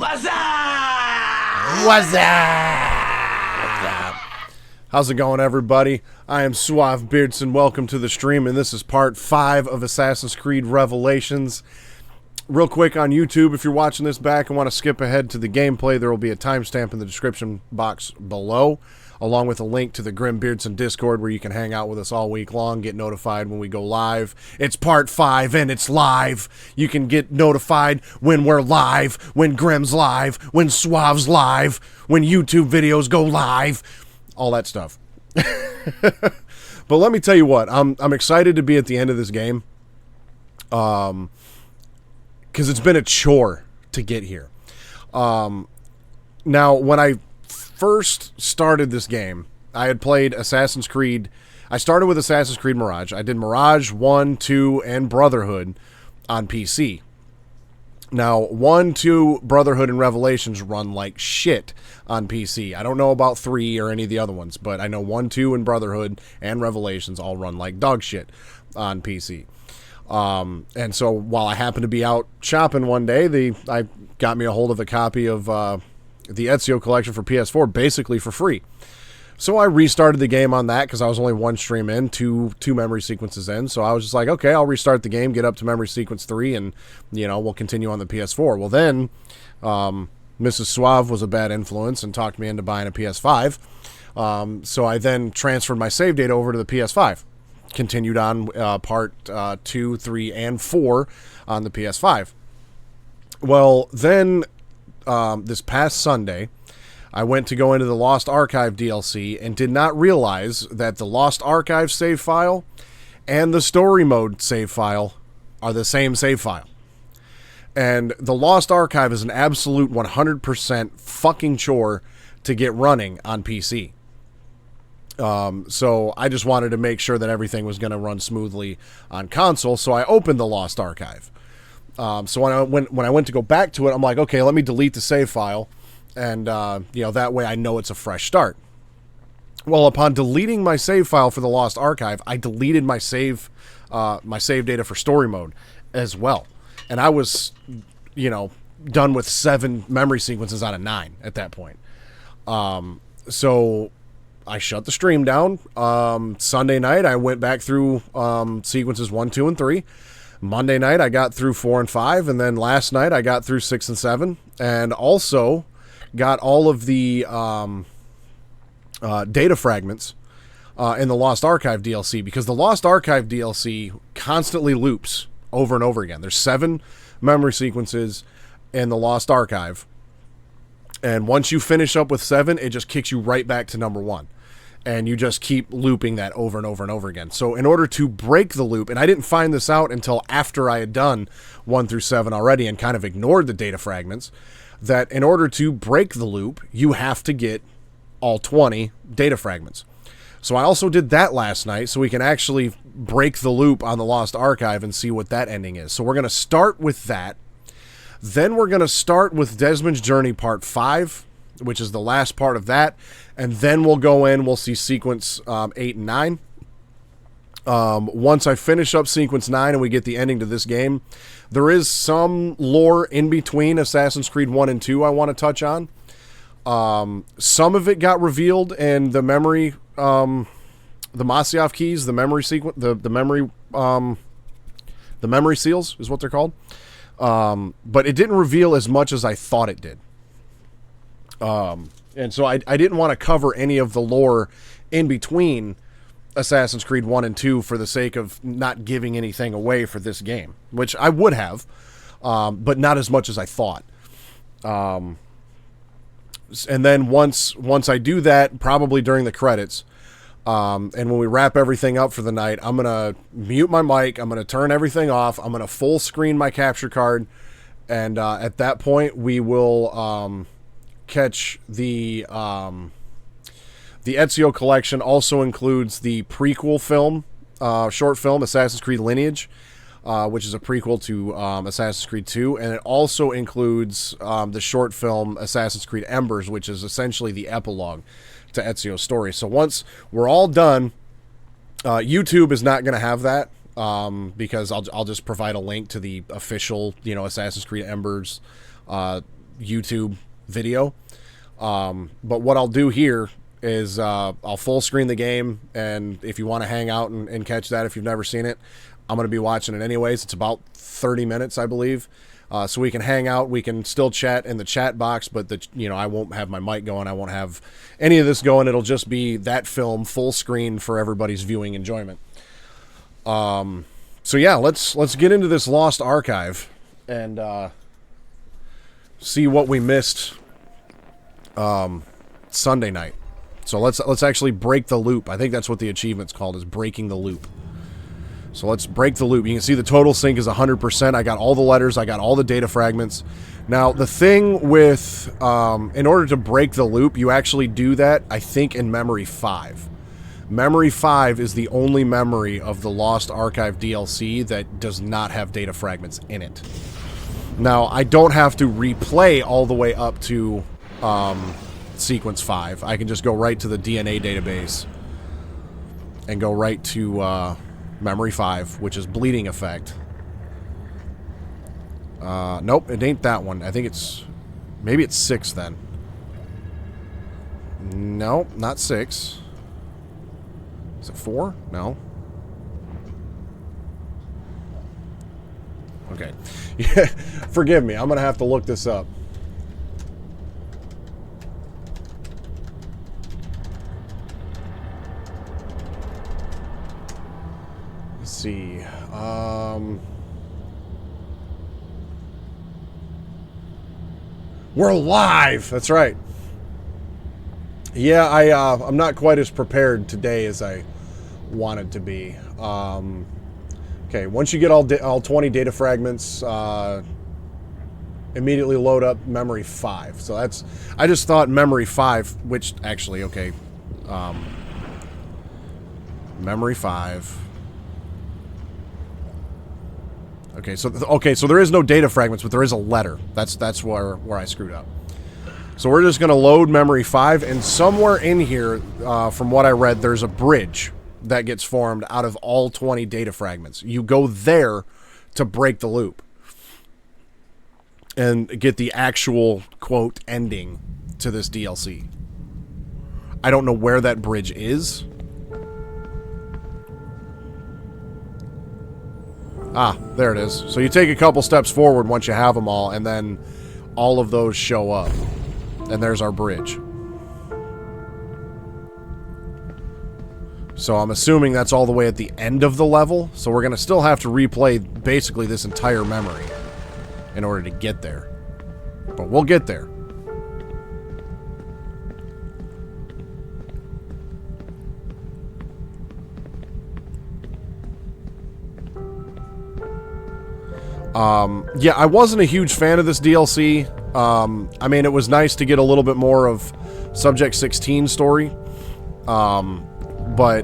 What's up? What's up? How's it going, everybody? I am Suave Beardson. Welcome to the stream, and this is part 5 of Assassin's Creed Revelations. Real quick on YouTube, if you're watching this back and want to skip ahead to the gameplay, there will be a timestamp in the description box below, along with a link to the Grim Beardson Discord where you can hang out with us all week long, get notified when we go live. It's part 5 and it's live. You can get notified when we're live, when Grim's live, when Suave's live, when YouTube videos go live, all that stuff. But let me tell you what, I'm excited to be at the end of this game. Because it's been a chore to get here. Now, when I first started this game, I had played Assassin's Creed. I started with Assassin's Creed Mirage. I did Mirage 1, 2, and Brotherhood on PC. Now, 1, 2, Brotherhood, and Revelations run like shit on PC. I don't know about 3 or any of the other ones, but I know 1, 2, and Brotherhood and Revelations all run like dog shit on PC. And so while I happened to be out shopping one day, I got me a hold of a copy of the Ezio collection for PS4 basically for free. So I restarted the game on that because I was only one stream in, two memory sequences in. So I was just like, okay, I'll restart the game, get up to memory sequence 3, and, you know, we'll continue on the PS4. Well, then Mrs. Suave was a bad influence and talked me into buying a PS5. So I then transferred my save data over to the PS5. Continued on part 2, 3, and 4 on the PS5. Well, then this past Sunday, I went to go into the Lost Archive DLC and did not realize that the Lost Archive save file and the story mode save file are the same save file. And the Lost Archive is an absolute 100% fucking chore to get running on PC. So I just wanted to make sure that everything was going to run smoothly on console, so I opened the Lost Archive. So when I went to go back to it, I'm like, okay, let me delete the save file, and that way I know it's a fresh start. Well, upon deleting my save file for the Lost Archive, I deleted my save data for story mode as well, and I was, done with 7 memory sequences out of 9 at that point. So I shut the stream down. Sunday night, I went back through sequences 1, 2, and 3. Monday night, I got through 4 and 5. And then last night, I got through 6 and 7. And also got all of the data fragments in the Lost Archive DLC. Because the Lost Archive DLC constantly loops over and over again. There's 7 memory sequences in the Lost Archive. And once you finish up with 7, it just kicks you right back to number 1. And you just keep looping that over and over and over again. So in order to break the loop, and I didn't find this out until after I had done 1 through 7 already and kind of ignored the data fragments, that in order to break the loop, you have to get all 20 data fragments. So I also did that last night so we can actually break the loop on the Lost Archive and see what that ending is. So we're going to start with that. Then we're going to start with Desmond's Journey Part 5, which is the last part of that. And then we'll go in, we'll see Sequence 8 and 9. Once I finish up Sequence 9 and we get the ending to this game, there is some lore in between Assassin's Creed 1 and 2 I want to touch on. Some of it got revealed in the memory, the Masyaf keys, the memory sequence, the memory seals is what they're called. But it didn't reveal as much as I thought it did. And so I didn't want to cover any of the lore in between Assassin's Creed 1 and 2 for the sake of not giving anything away for this game, which I would have, but not as much as I thought. And then once I do that, probably during the credits, and when we wrap everything up for the night, I'm going to mute my mic, I'm going to turn everything off, I'm going to full screen my capture card, and at that point we will catch the Ezio collection. Also includes the prequel film, short film, Assassin's Creed Lineage, which is a prequel to Assassin's Creed 2, and it also includes the short film Assassin's Creed Embers, which is essentially the epilogue to Ezio's story. So once we're all done, YouTube is not going to have that because I'll just provide a link to the official, Assassin's Creed Embers YouTube video. But what I'll do here is I'll full screen the game, and if you want to hang out and catch that if you've never seen it, I'm going to be watching it anyways. It's about 30 minutes, I believe. So we can hang out. We can still chat in the chat box, but I won't have my mic going. I won't have any of this going. It'll just be that film full screen for everybody's viewing enjoyment. So yeah, let's get into this Lost Archive and see what we missed Sunday night. So let's actually break the loop. I think that's what the achievement's called, is breaking the loop. So let's break the loop. You can see the total sync is 100%. I got all the letters. I got all the data fragments. Now, the thing with, in order to break the loop, you actually do that, I think, in Memory 5. Memory 5 is the only memory of the Lost Archive DLC that does not have data fragments in it. Now, I don't have to replay all the way up to Sequence 5. I can just go right to the DNA database and go right to Memory 5, which is Bleeding Effect. Nope, it ain't that one. I think it's... maybe it's 6 then. No, not 6. Is it 4? No. Okay. Yeah, forgive me. I'm going to have to look this up. Let's see. We're live! That's right. Yeah, I'm not quite as prepared today as I wanted to be. Okay, once you get all 20 data fragments, immediately load up Memory 5. So that's... I just thought Memory 5, which actually, okay. Memory 5... Okay, so there is no data fragments, but there is a letter. That's where I screwed up. So we're just going to load Memory 5, and somewhere in here, from what I read, there's a bridge that gets formed out of all 20 data fragments. You go there to break the loop and get the actual, quote, ending to this DLC. I don't know where that bridge is. Ah, there it is. So you take a couple steps forward once you have them all, and then all of those show up. And there's our bridge. So I'm assuming that's all the way at the end of the level. So we're going to still have to replay basically this entire memory in order to get there. But we'll get there. Yeah, I wasn't a huge fan of this DLC. I mean, it was nice to get a little bit more of Subject 16's story. But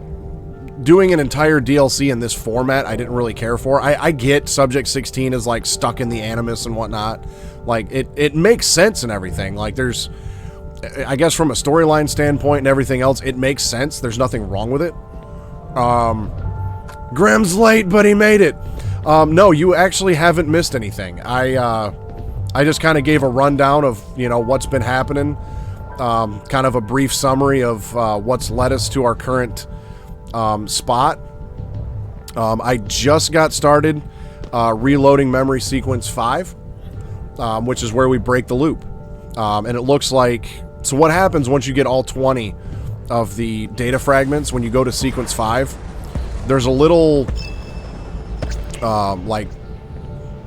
doing an entire DLC in this format, I didn't really care for. I get Subject 16 is, like, stuck in the Animus and whatnot. Like, it makes sense and everything. Like, there's... I guess from a storyline standpoint and everything else, it makes sense. There's nothing wrong with it. Graham's late, but he made it. No, you actually haven't missed anything. I just kind of gave a rundown of, what's been happening. Kind of a brief summary of what's led us to our current spot. I just got started reloading Memory Sequence 5, which is where we break the loop. And it looks like... So what happens once you get all 20 of the data fragments, when you go to Sequence 5, there's a little... like,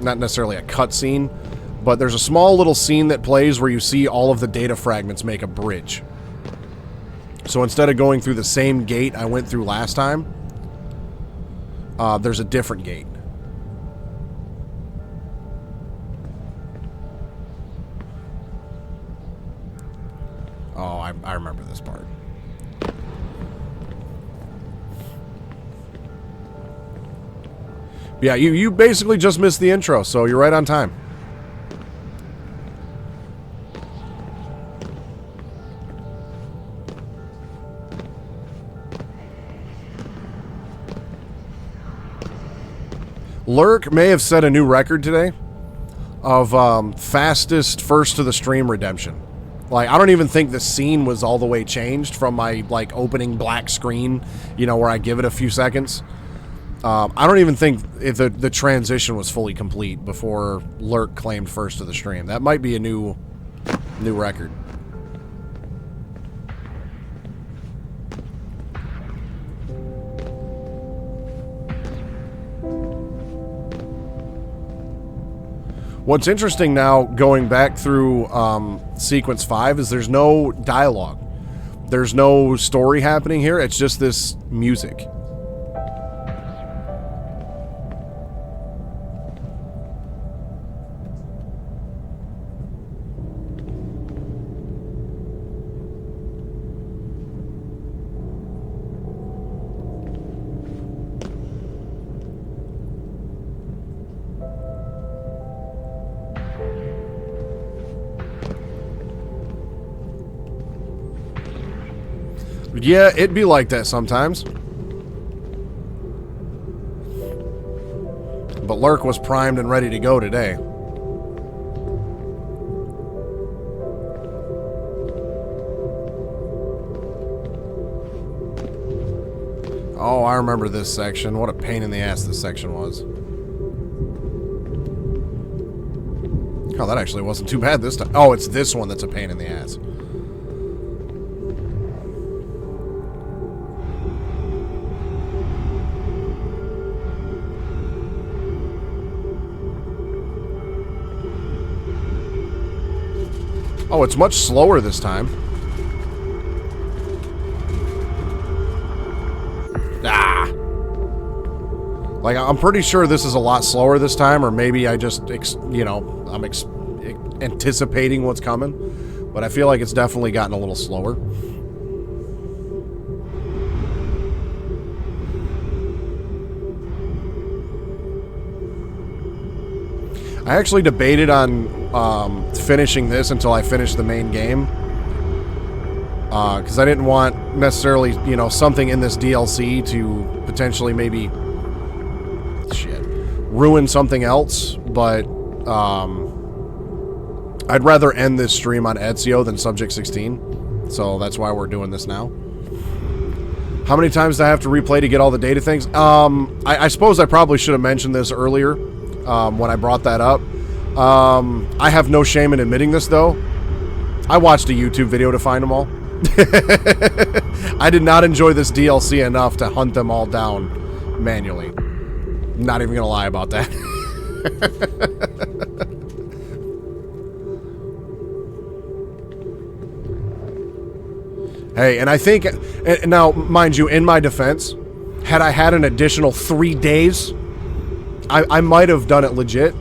not necessarily a cutscene, but there's a small little scene that plays where you see all of the data fragments make a bridge. So instead of going through the same gate I went through last time, there's a different gate. Oh, I remember this part. Yeah, you basically just missed the intro, so you're right on time. Lurk may have set a new record today. of fastest first to the stream redemption. Like, I don't even think the scene was all the way changed from my, like, opening black screen, you know, where I give it a few seconds. I don't even think if the transition was fully complete before Lurk claimed first to the stream. That might be a new record. What's interesting now, going back through Sequence 5, is there's no dialogue. There's no story happening here. It's just this music. Yeah, it'd be like that sometimes. But Lurk was primed and ready to go today. Oh, I remember this section. What a pain in the ass this section was. Oh, that actually wasn't too bad this time. Oh, it's this one that's a pain in the ass. Oh, it's much slower this time. Ah! Like, I'm pretty sure this is a lot slower this time, or maybe I just, you know, I'm anticipating what's coming. But I feel like it's definitely gotten a little slower. I actually debated on finishing this until I finished the main game. Because I didn't want necessarily, you know, something in this DLC to potentially maybe ruin something else. But I'd rather end this stream on Ezio than Subject 16. So that's why we're doing this now. How many times do I have to replay to get all the data things? I suppose I probably should have mentioned this earlier. When I brought that up. I have no shame in admitting this, though. I watched a YouTube video to find them all. I did not enjoy this DLC enough to hunt them all down manually. Not even gonna lie about that. Hey, and I think... Now, mind you, in my defense, had I had an additional 3 days... I might have done it legit.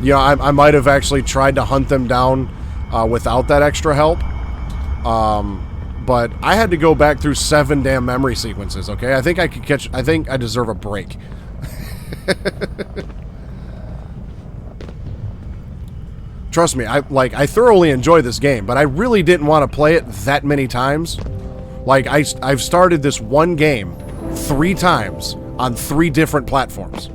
You know, I might have actually tried to hunt them down without that extra help. But I had to go back through 7 damn memory sequences, okay? I think I could catch... I think I deserve a break. Trust me, I thoroughly enjoy this game, but I really didn't want to play it that many times. Like, I've started this one game 3 times on 3 different platforms.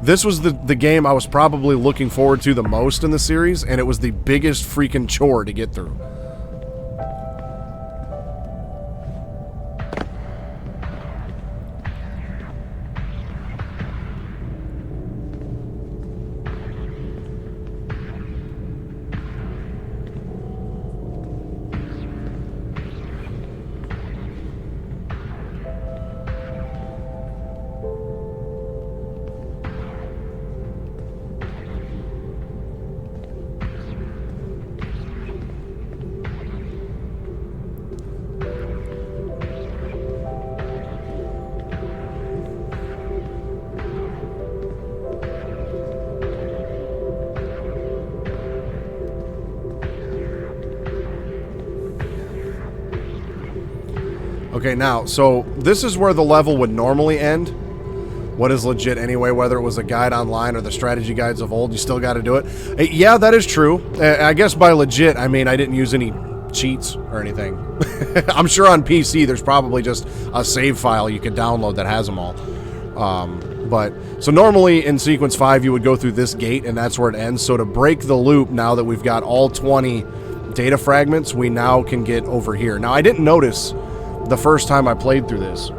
This was the game I was probably looking forward to the most in the series, and it was the biggest freaking chore to get through. Okay, now, so this is where the level would normally end. What is legit anyway, whether it was a guide online or the strategy guides of old, you still got to do it. Yeah, that is true. I guess by legit, I mean I didn't use any cheats or anything. I'm sure on PC there's probably just a save file you could download that has them all. But so normally in sequence 5 you would go through this gate and that's where it ends. So to break the loop, now that we've got all 20 data fragments, we now can get over here. Now I didn't notice the first time I played through this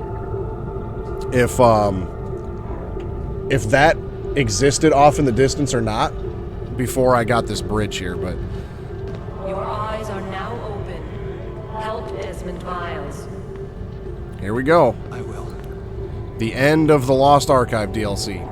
if that existed off in the distance or not before I got this bridge here, but your eyes are now open. Help Desmond Miles. here we go. I will. The end of the Lost Archive DLC.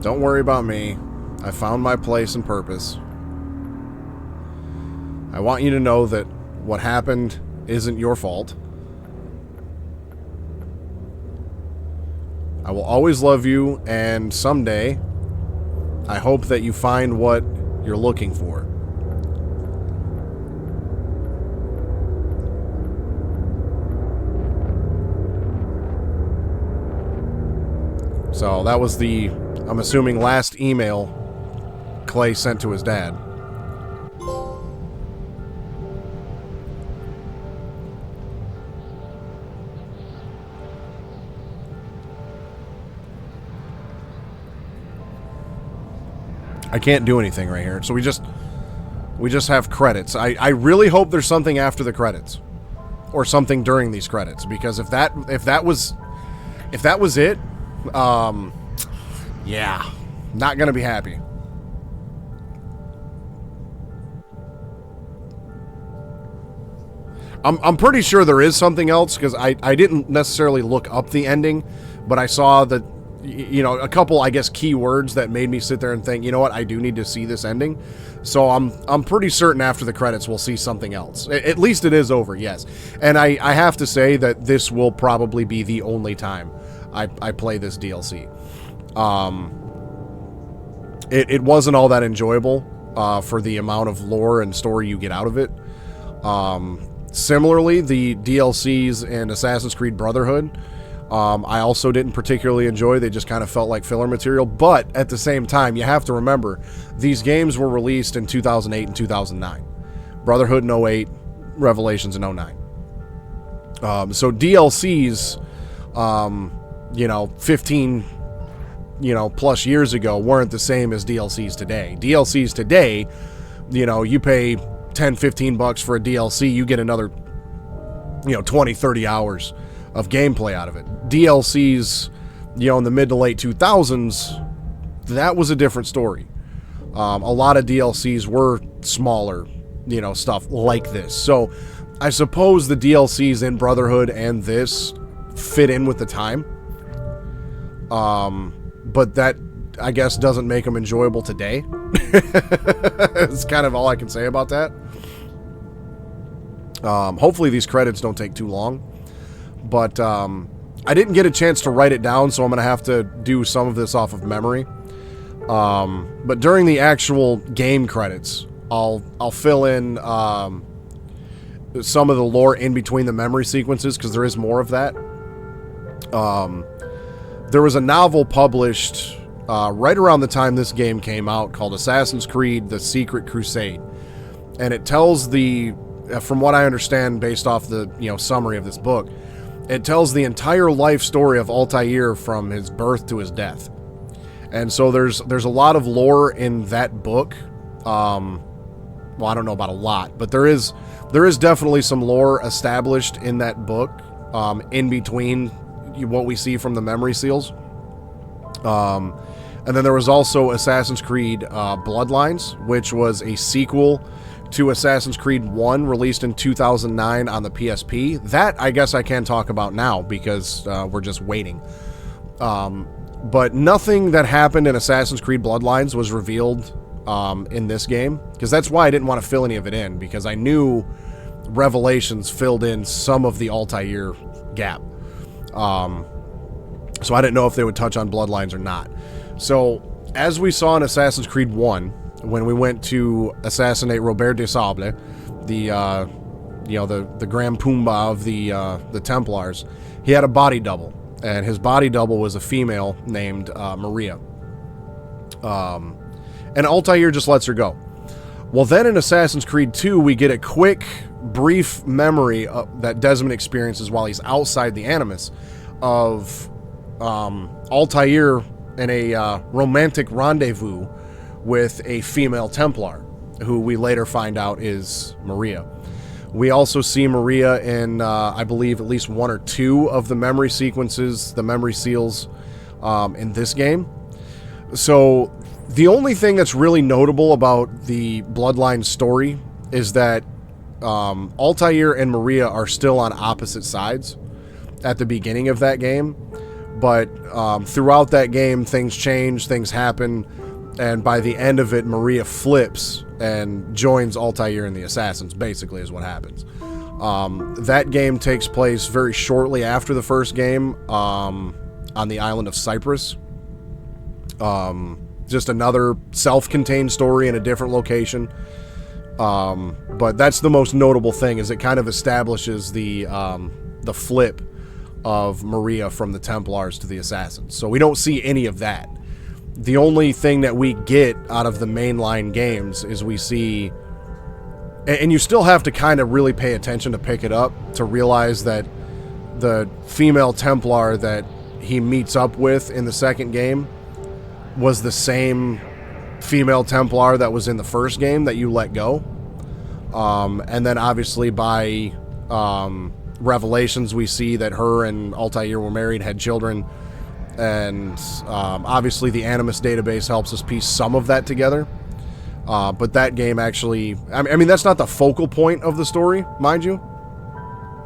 Don't worry about me. I found my place and purpose. I want you to know that what happened isn't your fault. I will always love you, and someday, I hope that you find what you're looking for. So that was the, I'm assuming, last email Clay sent to his dad. I can't do anything right here, so we just have credits. I really hope there's something after the credits, or something during these credits, because if that was it, yeah, not gonna be happy. I'm pretty sure there is something else, because I didn't necessarily look up the ending, but I saw that, you know, a couple, I guess, keywords that made me sit there and think, you know what, I do need to see this ending. So I'm pretty certain after the credits we'll see something else. At least it is over, yes. And I have to say that this will probably be the only time I play this DLC. It wasn't all that enjoyable for the amount of lore and story you get out of it. Similarly, the DLCs in Assassin's Creed Brotherhood, I also didn't particularly enjoy. They just kind of felt like filler material. But at the same time, you have to remember, these games were released in 2008 and 2009. Brotherhood in 08, Revelations in 09. So DLCs, you know, 15, you know, plus years ago weren't the same as DLCs today. DLCs today, you know, you pay 10, 15 bucks for a DLC, you get another, you know, 20, 30 hours of gameplay out of it. DLCs, you know, in the mid to late 2000s, that was a different story. A lot of DLCs were smaller, you know, stuff like this. So I suppose the DLCs in Brotherhood and this fit in with the time. But that, I guess, doesn't make them enjoyable today. It's kind of all I can say about that. Hopefully these credits don't take too long. But I didn't get a chance to write it down, so I'm going to have to do some of this off of memory. But during the actual game credits, I'll fill in some of the lore in between the memory sequences, because there is more of that. There was a novel published right around the time this game came out called Assassin's Creed: The Secret Crusade. And it tells the, from what I understand based off the, you know, summary of this book, it tells the entire life story of Altair from his birth to his death. And so there's a lot of lore in that book. Well, I don't know about a lot, but there is definitely some lore established in that book, in between what we see from the memory seals. And then there was also Assassin's Creed Bloodlines, which was a sequel to Assassin's Creed 1, released in 2009 on the PSP. That, I guess I can talk about now, because we're just waiting. But nothing that happened in Assassin's Creed Bloodlines was revealed in this game, because that's why I didn't want to fill any of it in, because I knew Revelations filled in some of the Altair gap. So I didn't know if they would touch on Bloodlines or not. So, as we saw in Assassin's Creed 1, when we went to assassinate Robert de Sable, the the Grand Pumbaa of the Templars, he had a body double, and his body double was a female named Maria. And Altair just lets her go. Well, then in Assassin's Creed 2, we get a quick, brief memory that Desmond experiences while he's outside the Animus of Altair in a romantic rendezvous with a female Templar, who we later find out is Maria. We also see Maria in, I believe, at least one or two of the memory sequences, the memory seals, in this game. So the only thing that's really notable about the Bloodline story is that Altair and Maria are still on opposite sides at the beginning of that game. But throughout that game, things change, things happen, and by the end of it, Maria flips and joins Altair and the Assassins, basically, is what happens. That game takes place very shortly after the first game on the island of Cyprus. Just another self-contained story in a different location. But that's the most notable thing, is it kind of establishes the flip of Maria from the Templars to the Assassins. So we don't see any of that. The only thing that we get out of the mainline games is we see, and you still have to kind of really pay attention to pick it up to realize that the female Templar that he meets up with in the second game was the same female Templar that was in the first game that you let go. And then obviously by Revelations, we see that her and Altair were married, had children, and obviously the Animus database helps us piece some of that together. But that game actually, I mean, that's not the focal point of the story, mind you,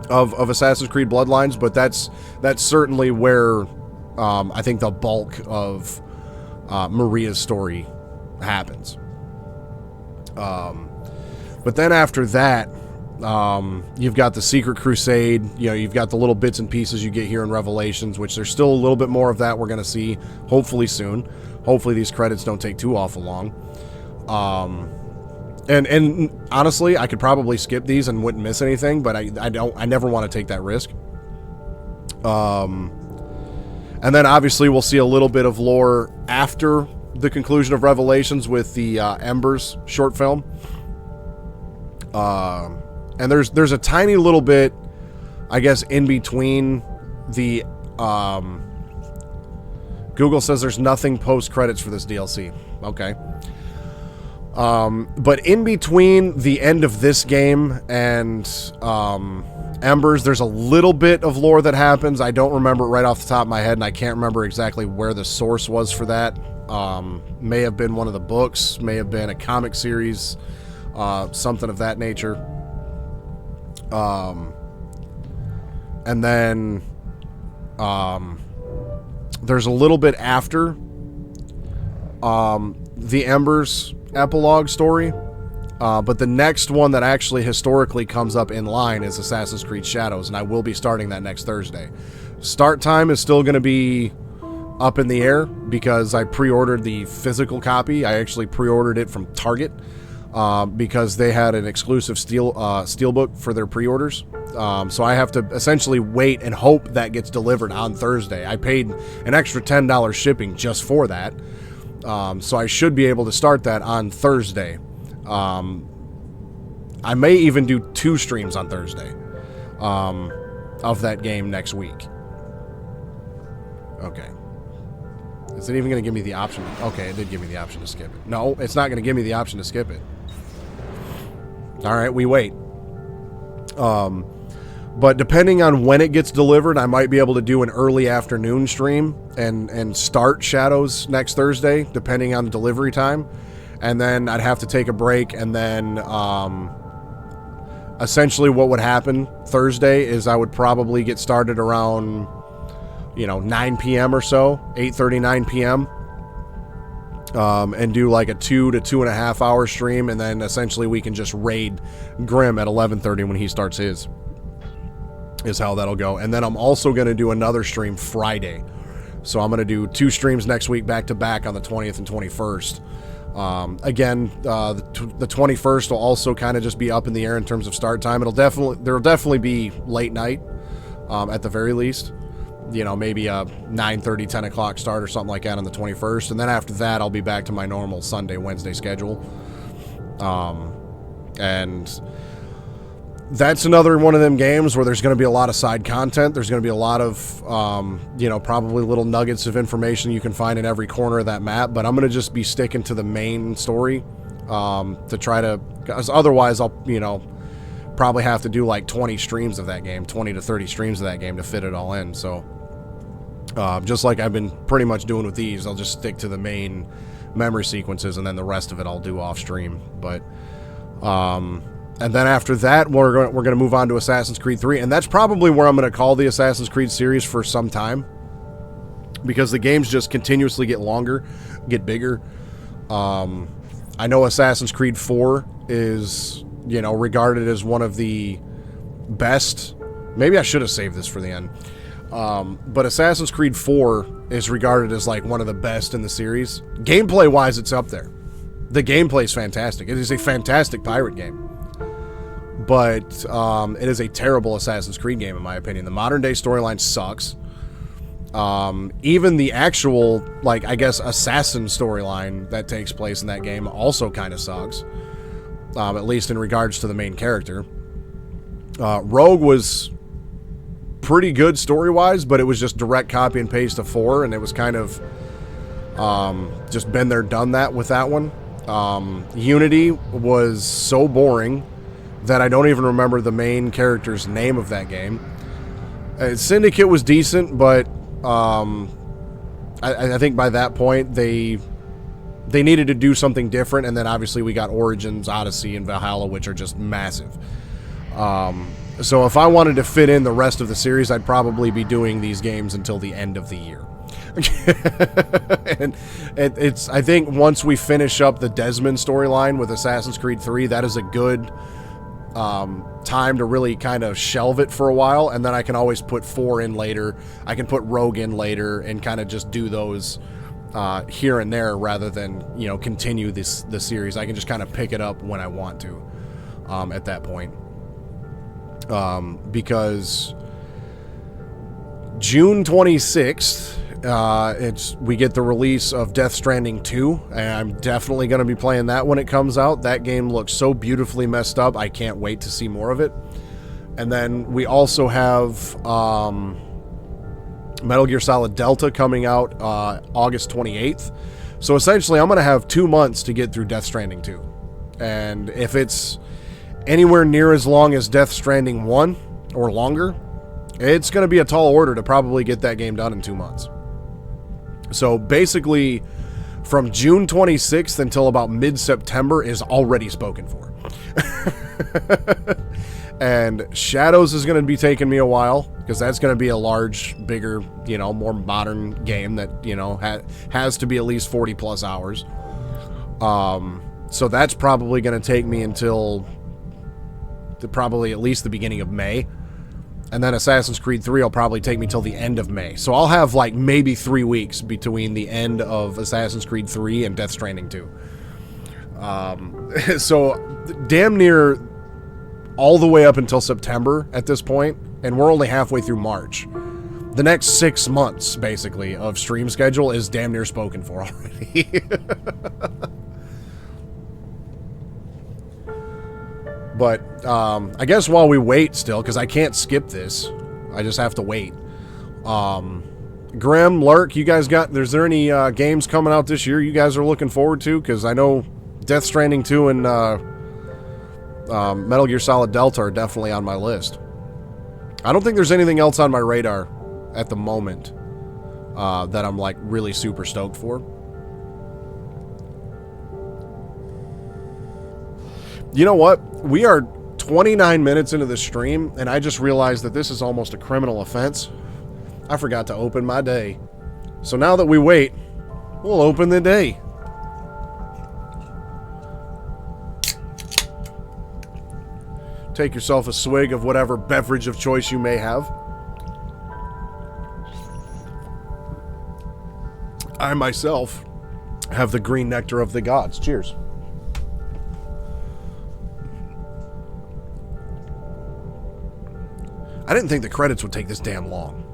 of Assassin's Creed Bloodlines, but that's certainly where I think the bulk of Maria's story happens. But then after that, you've got the Secret Crusade. You've got the little bits and pieces you get here in Revelations, which there's still a little bit more of that we're going to see hopefully soon. Hopefully these credits don't take too awful long. And honestly, I could probably skip these and wouldn't miss anything, but I never want to take that risk. And then obviously we'll see a little bit of lore after the conclusion of Revelations with the Embers short film. And there's a tiny little bit, I guess, in between the Google says there's nothing post-credits for this DLC. Okay. But in between the end of this game and Embers, there's a little bit of lore that happens. I don't remember it right off the top of my head, and I can't remember exactly where the source was for that. May have been one of the books, may have been a comic series, something of that nature. And then there's a little bit after the Embers epilogue story, but the next one that actually historically comes up in line is Assassin's Creed Shadows, and I will be starting that next Thursday. Start time is still going to be up in the air because I pre-ordered the physical copy. I actually pre-ordered it from Target because they had an exclusive steelbook for their pre-orders. So I have to essentially wait and hope that gets delivered on Thursday. I paid an extra $10 shipping just for that. So I should be able to start that on Thursday. I may even do 2 streams on Thursday of that game next week. Okay. Is it even going to give me the option? Okay, it did give me the option to skip it. No, it's not going to give me the option to skip it. All right, we wait. But depending on when it gets delivered, I might be able to do an early afternoon stream and start Shadows next Thursday, depending on the delivery time. And then I'd have to take a break, and then essentially what would happen Thursday is I would probably get started around 9 p.m. or so, 8:30, 9 p.m. And do like a 2 to 2.5 hour stream, and then essentially we can just raid Grim at 11:30 when he starts his, is how that'll go. And then I'm also going to do another stream Friday. So I'm going to do 2 streams next week back to back on the 20th and 21st. Again, the 21st will also kind of just be up in the air in terms of start time. There'll definitely be late night, at the very least. You know, maybe a 9:30, 10 o'clock start or something like that on the 21st. And then after that, I'll be back to my normal Sunday, Wednesday schedule. And that's another one of them games where there's going to be a lot of side content. There's going to be a lot of, probably little nuggets of information you can find in every corner of that map. But I'm going to just be sticking to the main story, to try to, because otherwise I'll, probably have to do like 20 streams of that game, 20 to 30 streams of that game to fit it all in. So, just like I've been pretty much doing with these, I'll just stick to the main memory sequences, and then the rest of it I'll do off stream. But, and then after that, we're going to move on to Assassin's Creed 3, and that's probably where I'm going to call the Assassin's Creed series for some time, because the games just continuously get longer, get bigger. I know Assassin's Creed 4 is, regarded as one of the best. Maybe I should have saved this for the end. But Assassin's Creed 4 is regarded as like one of the best in the series. Gameplay-wise, it's up there. The gameplay is fantastic. It is a fantastic pirate game. But it is a terrible Assassin's Creed game, in my opinion. The modern-day storyline sucks. Even the actual, assassin storyline that takes place in that game also kind of sucks. At least in regards to the main character. Rogue was pretty good story-wise, but it was just direct copy and paste of 4, and it was kind of just been there, done that with that one. Unity was so boring that I don't even remember the main character's name of that game. Syndicate was decent, but I think by that point they needed to do something different, and then obviously we got Origins, Odyssey, and Valhalla, which are just massive. So if I wanted to fit in the rest of the series, I'd probably be doing these games until the end of the year. And I think once we finish up the Desmond storyline with Assassin's Creed 3, that is a good time to really kind of shelve it for a while, and then I can always put 4 in later. I can put Rogue in later and kind of just do those here and there rather than, continue the series. I can just kind of pick it up when I want to at that point. Because June 26th, we get the release of Death Stranding 2, and I'm definitely going to be playing that when it comes out. That game looks so beautifully messed up. I can't wait to see more of it. And then we also have Metal Gear Solid Delta coming out August 28th. So essentially, I'm going to have 2 months to get through Death Stranding 2. And if it's anywhere near as long as Death Stranding 1 or longer, it's going to be a tall order to probably get that game done in 2 months. So basically, from June 26th until about mid-September is already spoken for. And Shadows is going to be taking me a while, because that's going to be a large, bigger, more modern game that, has to be at least 40 plus hours. So that's probably going to take me until probably at least the beginning of May. And then Assassin's Creed 3 will probably take me till the end of May. So I'll have maybe 3 weeks between the end of Assassin's Creed 3 and Death Stranding 2. So damn near all the way up until September at this point, and we're only halfway through March. The next 6 months, basically, of stream schedule is damn near spoken for already. But I guess while we wait still, because I can't skip this, I just have to wait. Grim, Lurk, you guys is there any games coming out this year you guys are looking forward to? Because I know Death Stranding 2 and Metal Gear Solid Delta are definitely on my list. I don't think there's anything else on my radar at the moment that I'm really super stoked for. You know what? We are 29 minutes into the stream, and I just realized that this is almost a criminal offense. I forgot to open my day. So now that we wait, we'll open the day. Take yourself a swig of whatever beverage of choice you may have. I myself have the green nectar of the gods. Cheers. I didn't think the credits would take this damn long.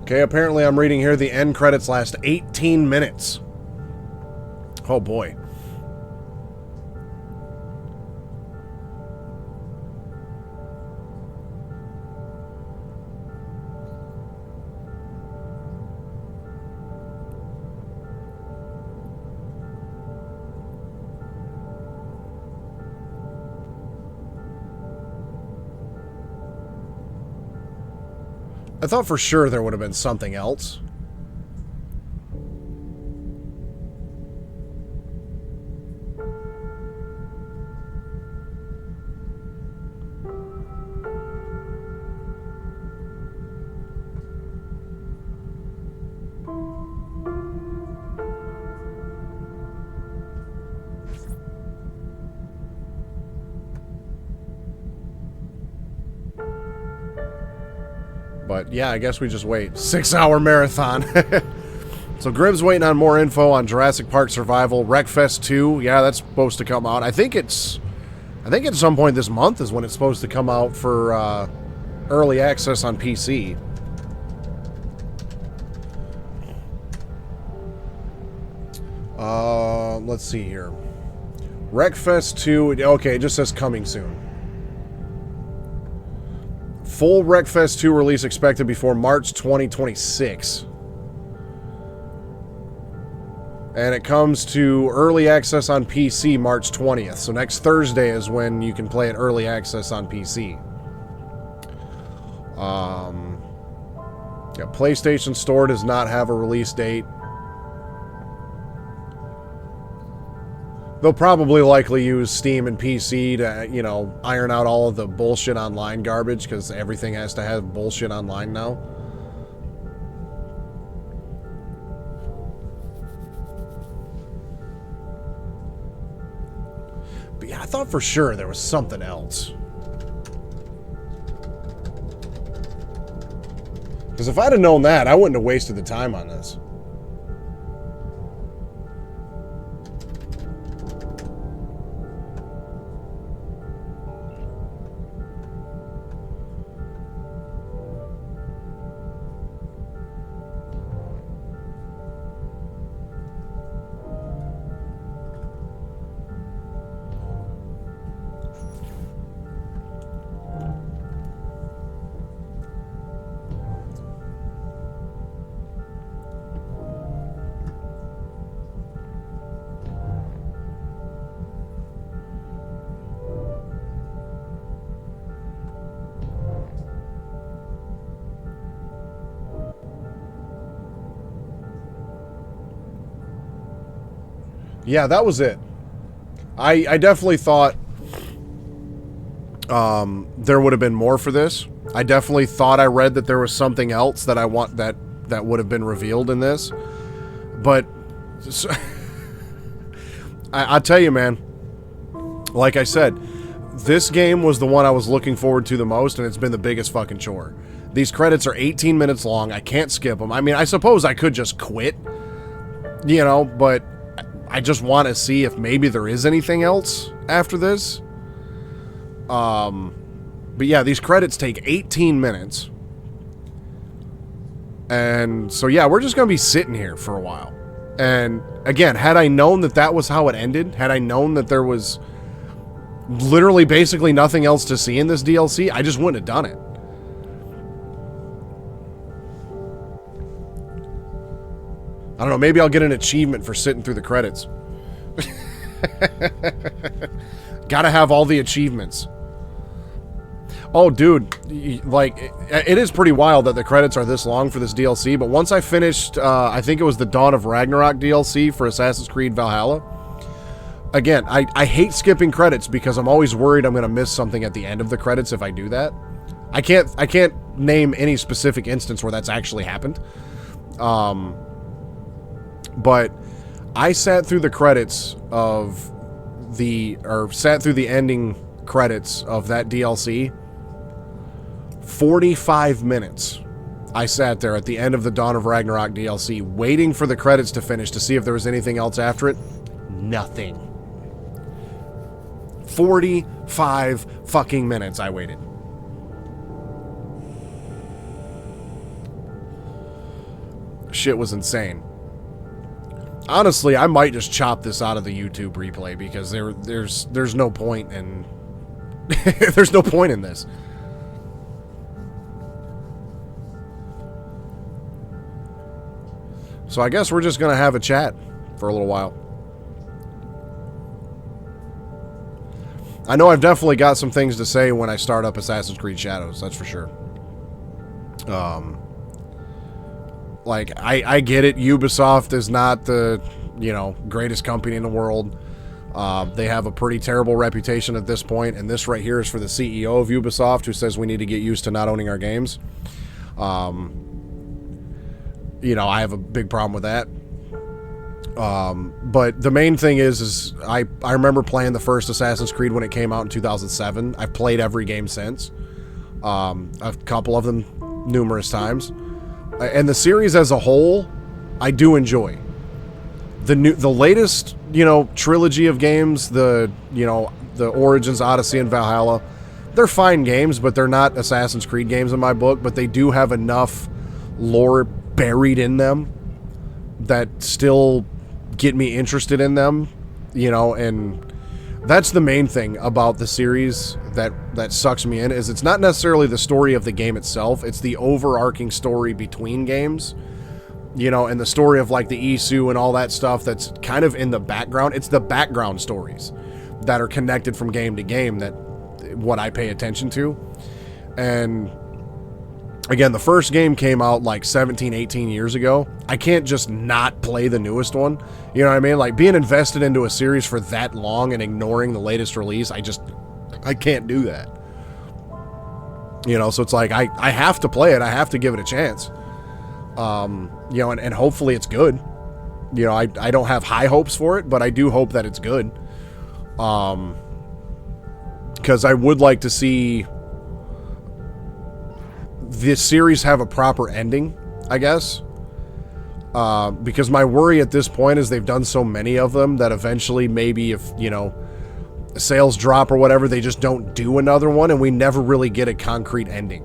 Okay, apparently I'm reading here the end credits last 18 minutes. Oh boy. I thought for sure there would have been something else. But yeah, I guess we just wait. 6-hour marathon. So Grimm's waiting on more info on Jurassic Park Survival. Wreckfest 2, yeah, that's supposed to come out. I think at some point this month is when it's supposed to come out for early access on PC. Let's see here. Wreckfest 2, okay, it just says coming soon. Full Wreckfest 2 release expected before March 2026. And it comes to early access on PC March 20th. So next Thursday is when you can play it early access on PC. Yeah, PlayStation Store does not have a release date. They'll probably likely use Steam and PC to, you know, iron out all of the bullshit online garbage, because everything has to have bullshit online now. But yeah, I thought for sure there was something else. Because if I'd have known that, I wouldn't have wasted the time on this. Yeah, that was it. I definitely thought there would have been more for this. I definitely thought I read that there was something else that that would have been revealed in this. But so, I'll tell you, man, like I said, this game was the one I was looking forward to the most, and it's been the biggest fucking chore. These credits are 18 minutes long. I can't skip them. I mean, I suppose I could just quit, you know, but I just want to see if maybe there is anything else after this. But yeah, these credits take 18 minutes. And so yeah, we're just going to be sitting here for a while. And again, had I known that that was how it ended, had I known that there was literally basically nothing else to see in this DLC, I just wouldn't have done it. I don't know, maybe I'll get an achievement for sitting through the credits. Gotta have all the achievements. Oh, dude, like, it is pretty wild that the credits are this long for this DLC, but once I finished, I think it was the Dawn of Ragnarok DLC for Assassin's Creed Valhalla. Again, I hate skipping credits because I'm always worried I'm going to miss something at the end of the credits if I do that. I can't name any specific instance where that's actually happened. But I sat through the credits of sat through the ending credits of that DLC. 45 minutes I sat there at the end of the Dawn of Ragnarok DLC waiting for the credits to finish to see if there was anything else after it. Nothing. 45 fucking minutes I waited. Shit was insane. Honestly, I might just chop this out of the YouTube replay because there's no point in there's no point in this. So I guess we're just gonna have a chat for a little while. I know I've definitely got some things to say when I start up Assassin's Creed Shadows, that's for sure. Like, I get it, Ubisoft is not the, greatest company in the world. They have a pretty terrible reputation at this point, and this right here is for the CEO of Ubisoft, who says we need to get used to not owning our games. I have a big problem with that. But the main thing is I remember playing the first Assassin's Creed when it came out in 2007. I've played every game since. A couple of them numerous times. And the series as a whole, I do enjoy. The latest, trilogy of games, the Origins, Odyssey, and Valhalla, they're fine games, but they're not Assassin's Creed games in my book, but they do have enough lore buried in them that still get me interested in them, and that's the main thing about the series that sucks me in, is it's not necessarily the story of the game itself, it's the overarching story between games, and the story of like the Isu and all that stuff that's kind of in the background. It's the background stories that are connected from game to game that what I pay attention to. And again, the first game came out like 17, 18 years ago. I can't just not play the newest one. You know what I mean? Like, being invested into a series for that long and ignoring the latest release, I can't do that. So it's like, I have to play it. I have to give it a chance. And hopefully it's good. I don't have high hopes for it, but I do hope that it's good. Because I would like to see this series have a proper ending, I guess. Because my worry at this point is they've done so many of them that eventually maybe if, sales drop or whatever, they just don't do another one and we never really get a concrete ending.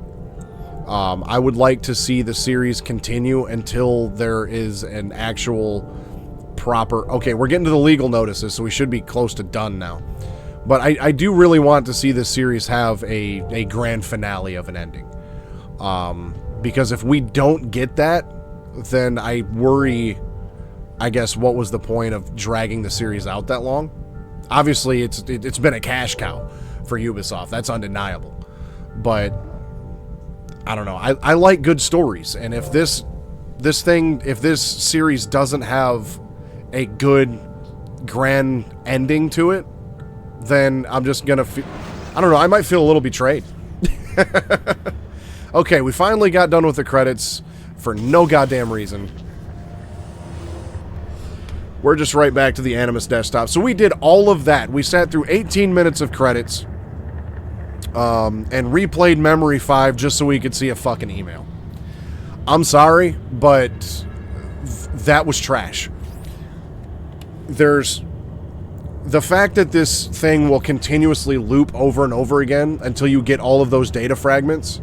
I would like to see the series continue until there is an actual proper... Okay, we're getting to the legal notices, so we should be close to done now. But I do really want to see this series have a grand finale of an ending. Because if we don't get that, then I worry, I guess, what was the point of dragging the series out that long? Obviously, it's been a cash cow for Ubisoft. That's undeniable. But I don't know. I like good stories, and if this series doesn't have a good grand ending to it, then I'm just gonna feel, I don't know, I might feel a little betrayed. Okay, we finally got done with the credits for no goddamn reason. We're just right back to the Animus desktop. So we did all of that. We sat through 18 minutes of credits and replayed Memory 5 just so we could see a fucking email. I'm sorry, but that was trash. There's the fact that this thing will continuously loop over and over again until you get all of those data fragments.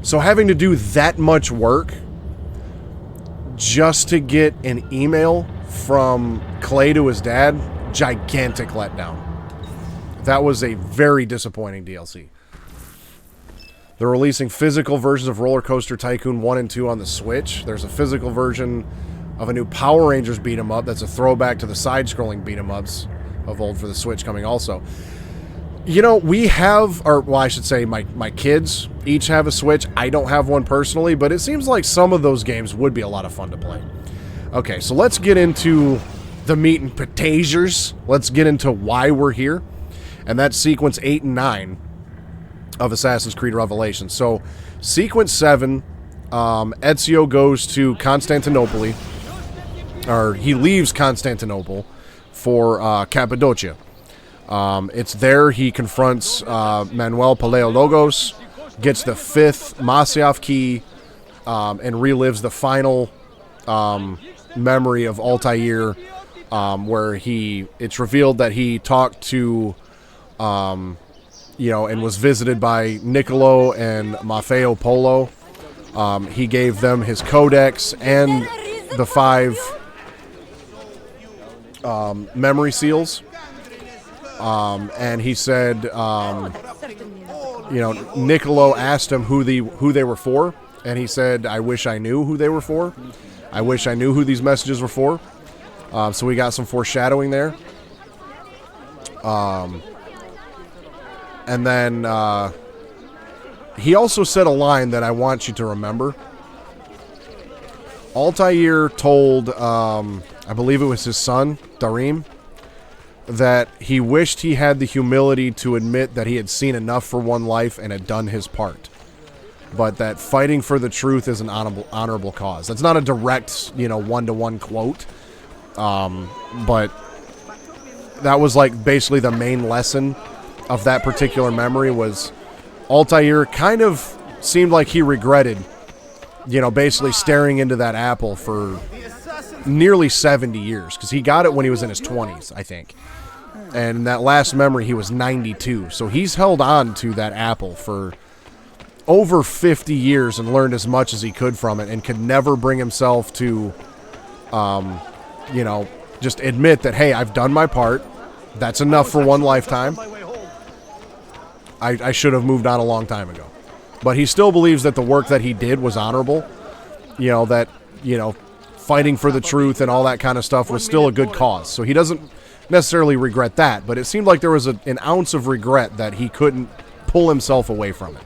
So having to do that much work just to get an email from Clay to his dad, gigantic letdown. That was a very disappointing DLC. They're releasing physical versions of Roller Coaster Tycoon 1 and 2 on the Switch. There's a physical version of a new Power Rangers beat-em-up that's a throwback to the side-scrolling beat-em-ups of old for the Switch coming also. You know, we have, or well, I should say my kids each have a Switch. I don't have one personally, but it seems like some of those games would be a lot of fun to play. Okay, so let's get into the meat and potatoes. Let's get into why we're here. And that's sequence 8 and 9 of Assassin's Creed Revelations. So, sequence 7, Ezio goes to Constantinople, or he leaves Constantinople for Cappadocia. It's there he confronts Manuel Paleologos, gets the 5th Masyaf key, and relives the final memory of Altair, where it's revealed that he talked to, and was visited by Niccolo and Maffeo Polo. He gave them his codex and the 5 memory seals. And he said, Niccolo asked him who they were for, and he said, I wish I knew who they were for. I wish I knew who these messages were for. So we got some foreshadowing there. And then he also said a line that I want you to remember. Altair told, I believe it was his son, Darim, that he wished he had the humility to admit that he had seen enough for one life and had done his part. But that fighting for the truth is an honorable cause. That's not a direct, one-to-one quote. But that was like basically the main lesson of that particular memory was Altair kind of seemed like he regretted, basically staring into that apple for nearly 70 years. Because he got it when he was in his 20s, I think. And in that last memory, he was 92. So he's held on to that apple for over 50 years and learned as much as he could from it and could never bring himself to, just admit that, hey, I've done my part. That's enough for one lifetime. I should have moved on a long time ago. But he still believes that the work that he did was honorable. Fighting for the truth and all that kind of stuff was still a good cause. So he doesn't necessarily regret that, but it seemed like there was an ounce of regret that he couldn't pull himself away from it.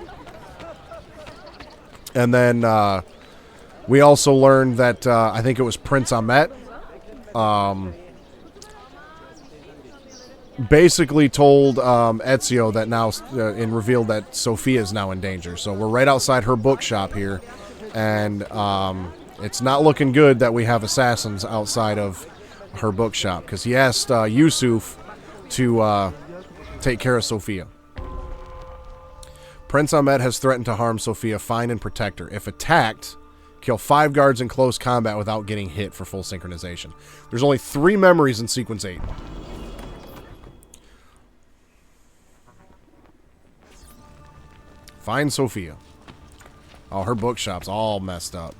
And then we also learned that I think it was Prince Ahmet basically told Ezio that now and revealed that Sophia is now in danger. So we're right outside her bookshop here, and it's not looking good that we have assassins outside of her bookshop, because he asked Yusuf to take care of Sophia. Prince Ahmed has threatened to harm Sophia, find and protect her. If attacked, kill 5 guards in close combat without getting hit for full synchronization. There's only 3 memories in sequence 8. Find Sophia. Oh, her bookshop's all messed up.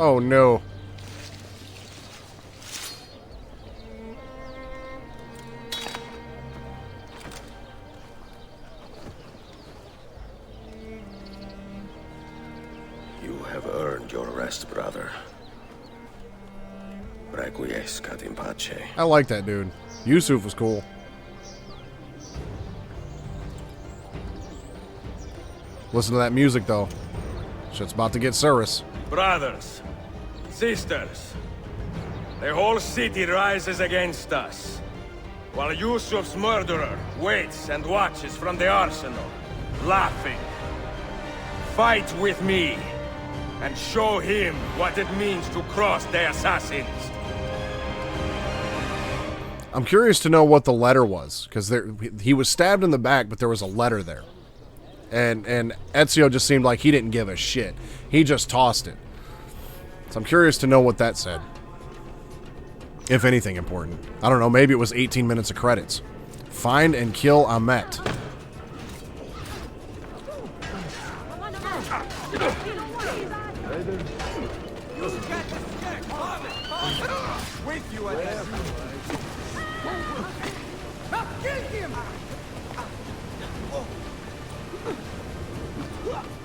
Oh no. You have earned your rest, brother. Requiescat in pace. I like that dude. Yusuf was cool. Listen to that music though. Shit's about to get serious. Brothers, sisters, the whole city rises against us, while Yusuf's murderer waits and watches from the arsenal, laughing. Fight with me, and show him what it means to cross the assassins. I'm curious to know what the letter was, because he was stabbed in the back, but there was a letter there. And Ezio just seemed like he didn't give a shit. He just tossed it. So I'm curious to know what that said. If anything important. I don't know, maybe it was 18 minutes of credits. Find and kill Ahmet.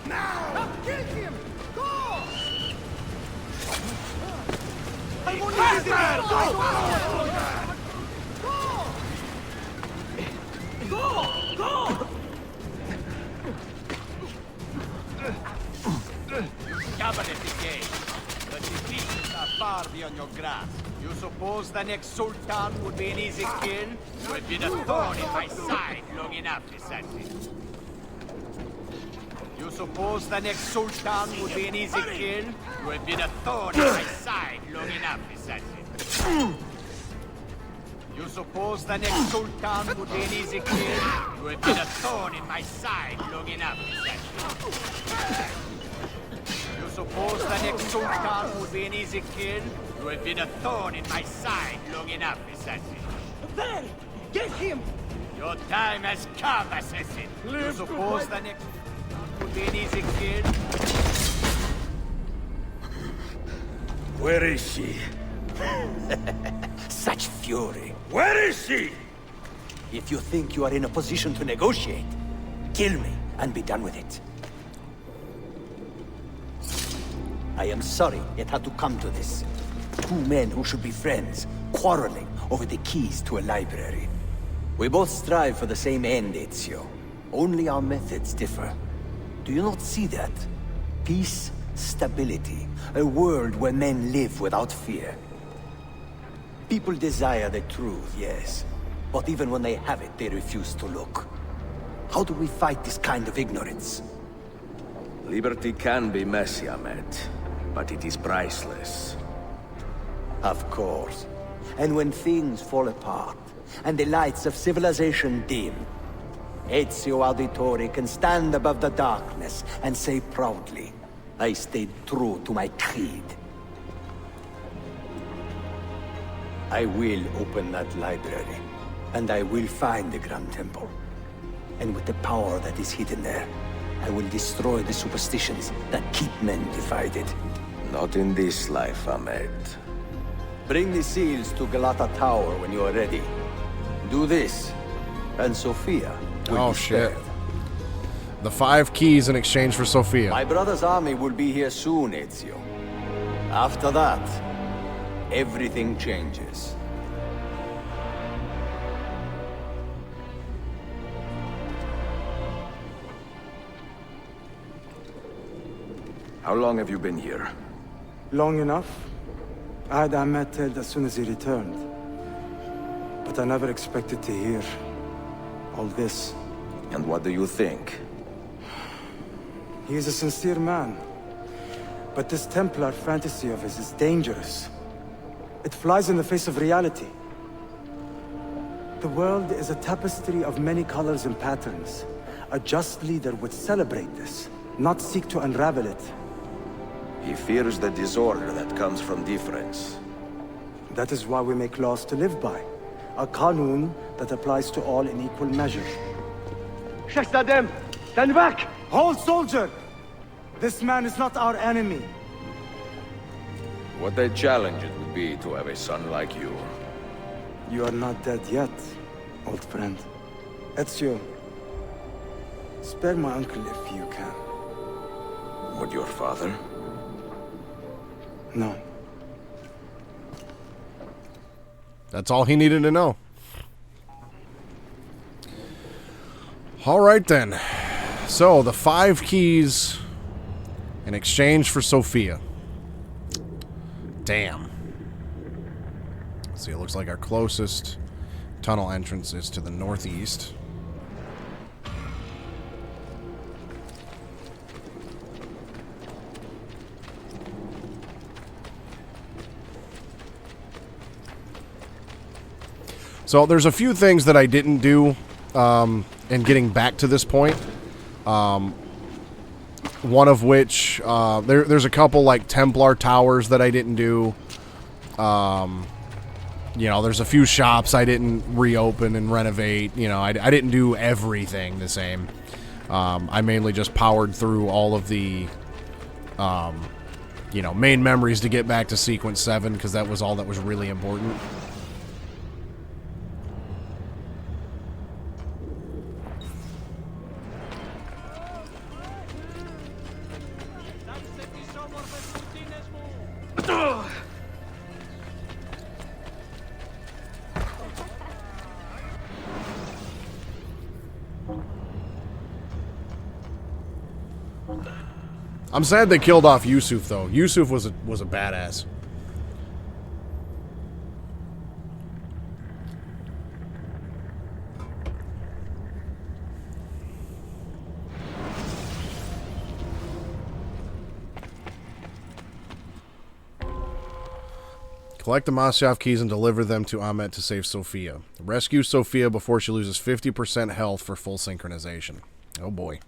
Now! Kill him! Go! I won't Go! Cabinet engaged. The defeats are far beyond your grasp. You suppose the next Sultan would be an easy kill? You have been a thorn in my side long enough, assassin. You suppose the next Sultan would be an easy kill? You have been a thorn in my side long enough, assassin. You suppose the next Sultan would be an easy kill? You have been a thorn in my side long enough, assassin. You suppose the next Sultan would be an easy kill? You have been a thorn in my side long enough, assassin. There! Get him! Your time has come, assassin. You suppose the next would be an easy kill? Where is she? Such fury. Where is she? If you think you are in a position to negotiate, kill me and be done with it. I am sorry it had to come to this. Two men who should be friends, quarreling over the keys to a library. We both strive for the same end, Ezio. Only our methods differ. Do you not see that? Peace, stability, a world where men live without fear. People desire the truth, yes. But even when they have it, they refuse to look. How do we fight this kind of ignorance? Liberty can be messy, Ahmed, but it is priceless. Of course. And when things fall apart, and the lights of civilization dim, Ezio Auditore can stand above the darkness and say proudly, I stayed true to my creed. I will open that library, and I will find the Grand Temple. And with the power that is hidden there, I will destroy the superstitions that keep men divided. Not in this life, Ahmed. Bring the seals to Galata Tower when you are ready. Do this, and Sophia will be spared. The 5 keys in exchange for Sophia. My brother's army will be here soon, Ezio. After that, everything changes. How long have you been here? Long enough. I had Ahmed killed as soon as he returned. But I never expected to hear all this. And what do you think? He is a sincere man. But this Templar fantasy of his is dangerous. It flies in the face of reality. The world is a tapestry of many colors and patterns. A just leader would celebrate this, not seek to unravel it. He fears the disorder that comes from difference. That is why we make laws to live by. A qanun that applies to all in equal measure. Shahzadem, stand back! Hold, soldier! This man is not our enemy. What a challenge it would be to have a son like you. You are not dead yet, old friend. Ezio, spare my uncle if you can. Would your father? No. That's all he needed to know. All right, then. So, the 5 keys in exchange for Sophia. Damn. Let's see, it looks like our closest tunnel entrance is to the northeast. So there's a few things that I didn't do in getting back to this point. One of which, there's a couple like Templar towers that I didn't do. You know, there's a few shops I didn't reopen and renovate. You know, I didn't do everything the same. I mainly just powered through all of the, you know, main memories to get back to Sequence 7 because that was all that was really important. I'm sad they killed off Yusuf, though. Yusuf was a badass. Collect the Masyaf keys and deliver them to Ahmet to save Sophia. Rescue Sophia before she loses 50% health for full synchronization. Oh boy.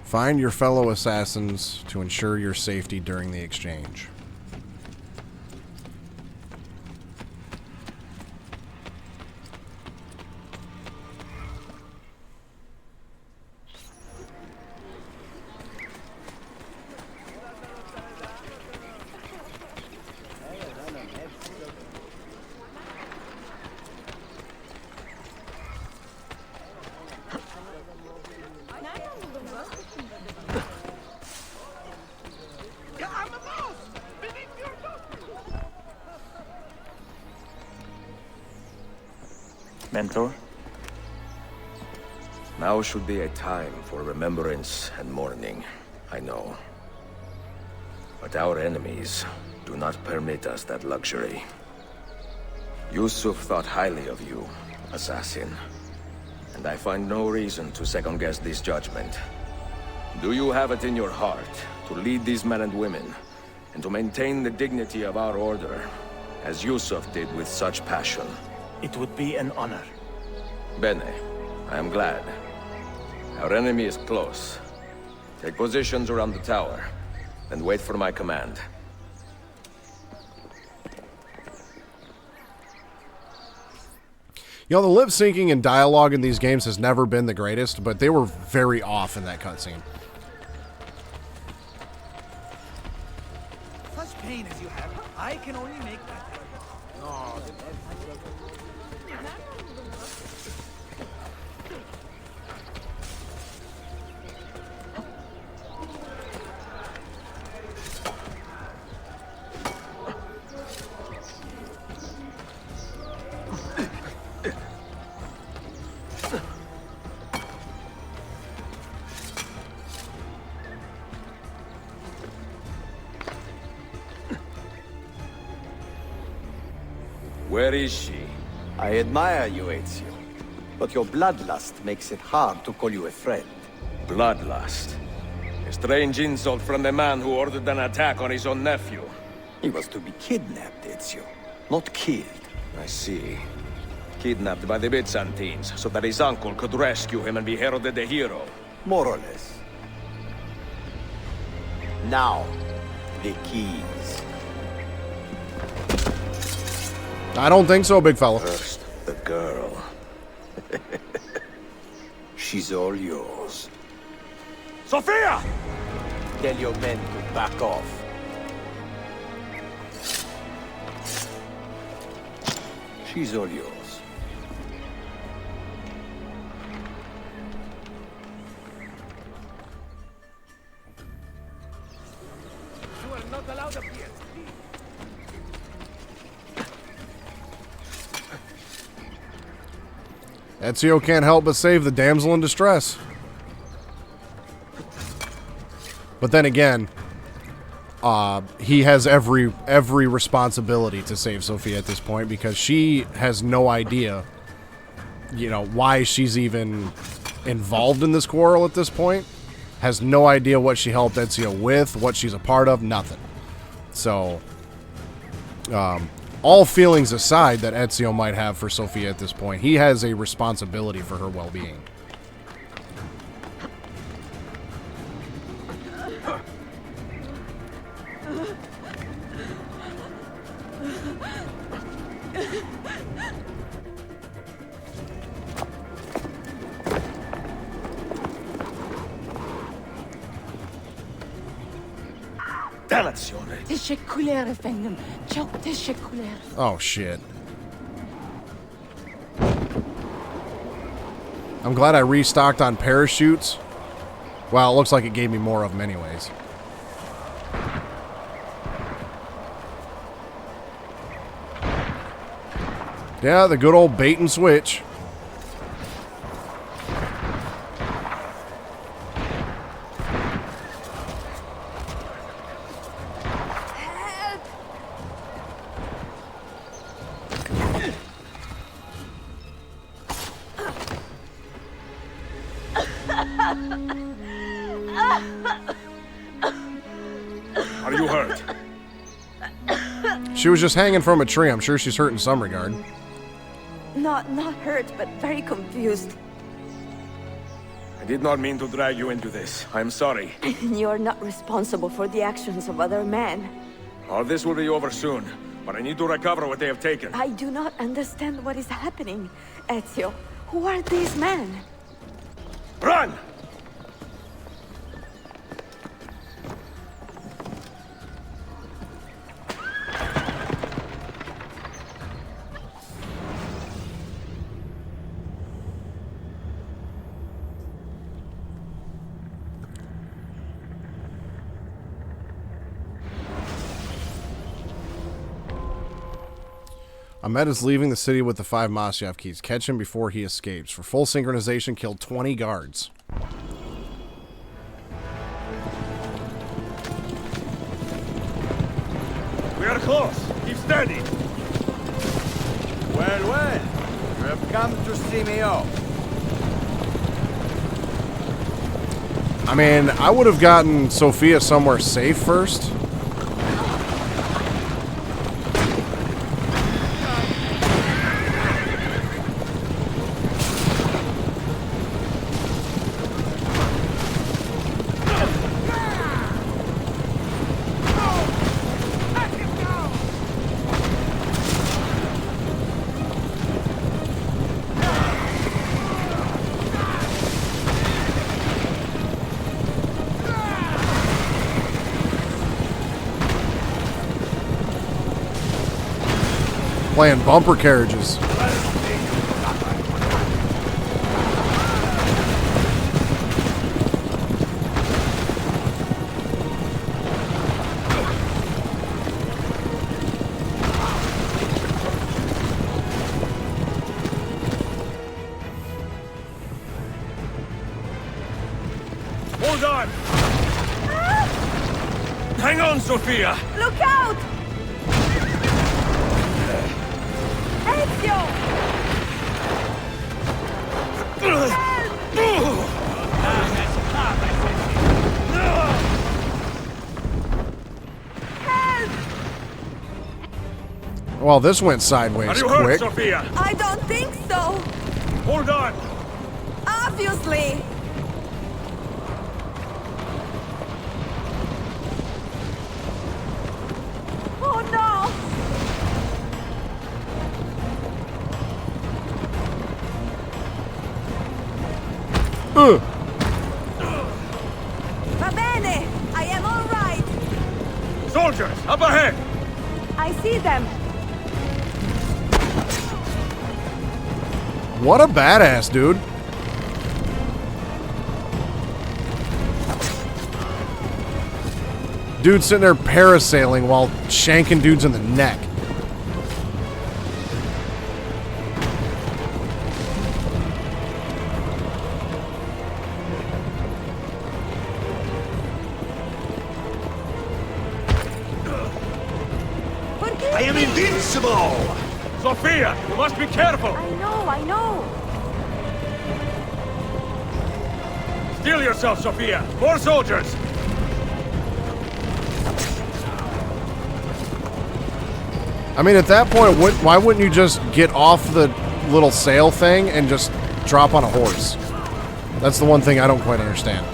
Find your fellow assassins to ensure your safety during the exchange. Mentor? Now should be a time for remembrance and mourning, I know. But our enemies do not permit us that luxury. Yusuf thought highly of you, assassin. And I find no reason to second-guess this judgment. Do you have it in your heart to lead these men and women, and to maintain the dignity of our order, as Yusuf did with such passion? It would be an honor. Bene, I am glad. Our enemy is close. Take positions around the tower, and wait for my command. You know, the lip syncing and dialogue in these games has never been the greatest, but they were very off in that cutscene. Such pain as you have, I can only make that. Where is she? I admire you, Ezio. But your bloodlust makes it hard to call you a friend. Bloodlust. A strange insult from the man who ordered an attack on his own nephew. He was to be kidnapped, Ezio, not killed. I see. Kidnapped by the Byzantines, so that his uncle could rescue him and be heralded a hero. More or less. Now, the keys. I don't think so, big fella. First, the girl. She's all yours. Sophia! Tell your men to back off. She's all yours. You are not allowed up here. Ezio can't help but save the damsel in distress. But then again, he has every responsibility to save Sophia at this point, because she has no idea, you know, why she's even involved in this quarrel at this point. Has no idea what she helped Ezio with, what she's a part of, nothing. So, all feelings aside that Ezio might have for Sophia at this point, he has a responsibility for her well-being. Dannazione! Teşekkürler efendim. Çok teşekkürler. Oh, shit. I'm glad I restocked on parachutes. Well, it looks like it gave me more of them anyways. Yeah, the good old bait and switch. Are you hurt? She was just hanging from a tree. I'm sure she's hurt in some regard. Not hurt, but very confused. I did not mean to drag you into this. I'm sorry. You're not responsible for the actions of other men. All this will be over soon, but I need to recover what they have taken. I do not understand what is happening. Ezio, who are these men? Run! Ahmed is leaving the city with the 5 Masyav keys. Catch him before he escapes. For full synchronization, kill 20 guards. We are close. Keep steady. Well, well. You have come to see me off. I mean, I would have gotten Sophia somewhere safe first. Playing bumper carriages. Hold on! Hang on, Sophia! Look out! Ezio! Well, this went sideways Are you hurt, quick. Sophia? I don't think so. Hold on! Obviously. Oh no! Va bene! I am all right! Soldiers, up ahead! I see them! What a badass, dude. Dude sitting there parasailing while shanking dudes in the neck. Forgive I am me. invincible! Sophia, you must be careful! I know. Steel yourself, Sophia! More soldiers! I mean, at that point, why wouldn't you just get off the little sail thing and just drop on a horse? That's the one thing I don't quite understand.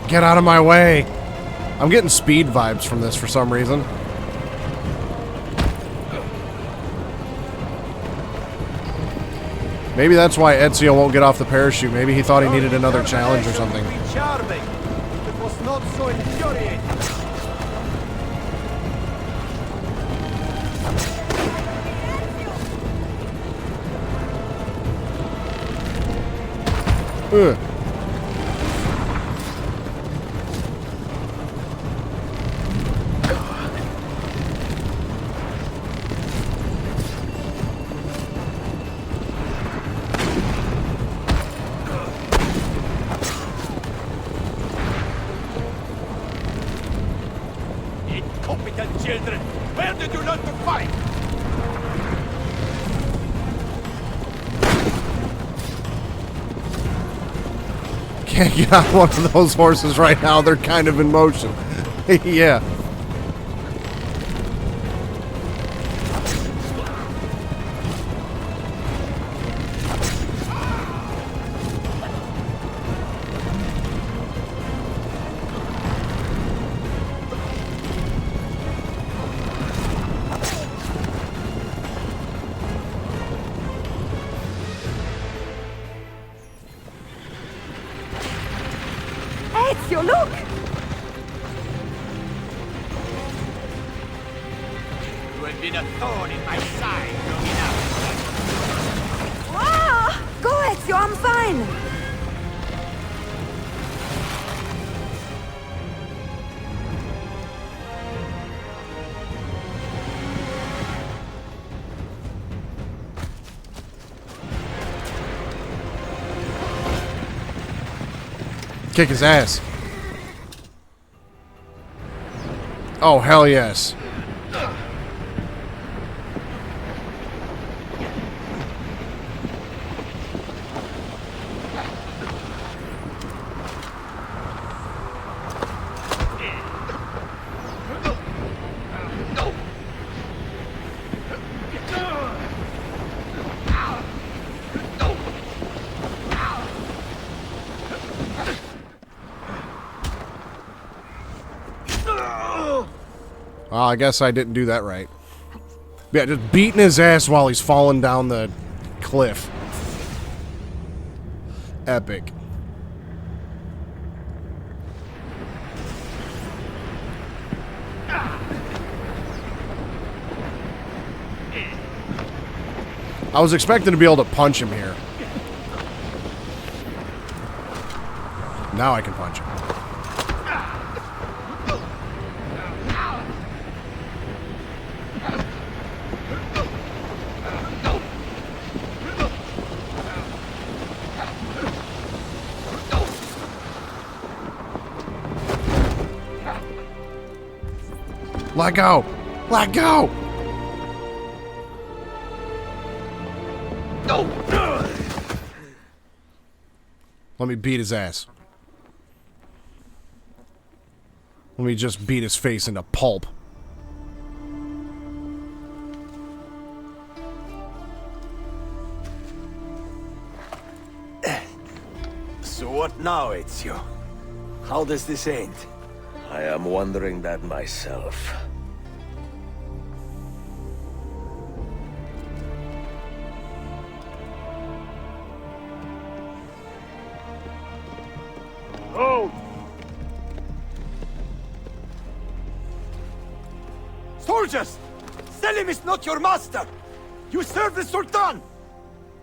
Get out of my way. I'm getting speed vibes from this for some reason. Maybe that's why Ezio won't get off the parachute. Maybe he thought he needed another challenge or something. Charming. It was not so infuriating. Ugh. Incompetent children! Where did you learn to fight? Can't get on one of those horses right now. They're kind of in motion. Yeah. Ezio, look! You have been a thorn in my side long enough. Ah! Go, Ezio, I'm fine! Kick his ass. Oh, hell yes. Well, I guess I didn't do that right. Yeah, just beating his ass while he's falling down the cliff. Epic. I was expecting to be able to punch him here. Now I can punch him. Let go! Let go! Let me beat his ass. Let me just beat his face into pulp. So what now, Ezio? How does this end? I am wondering that myself. Oh! Soldiers! Selim is not your master! You serve the Sultan!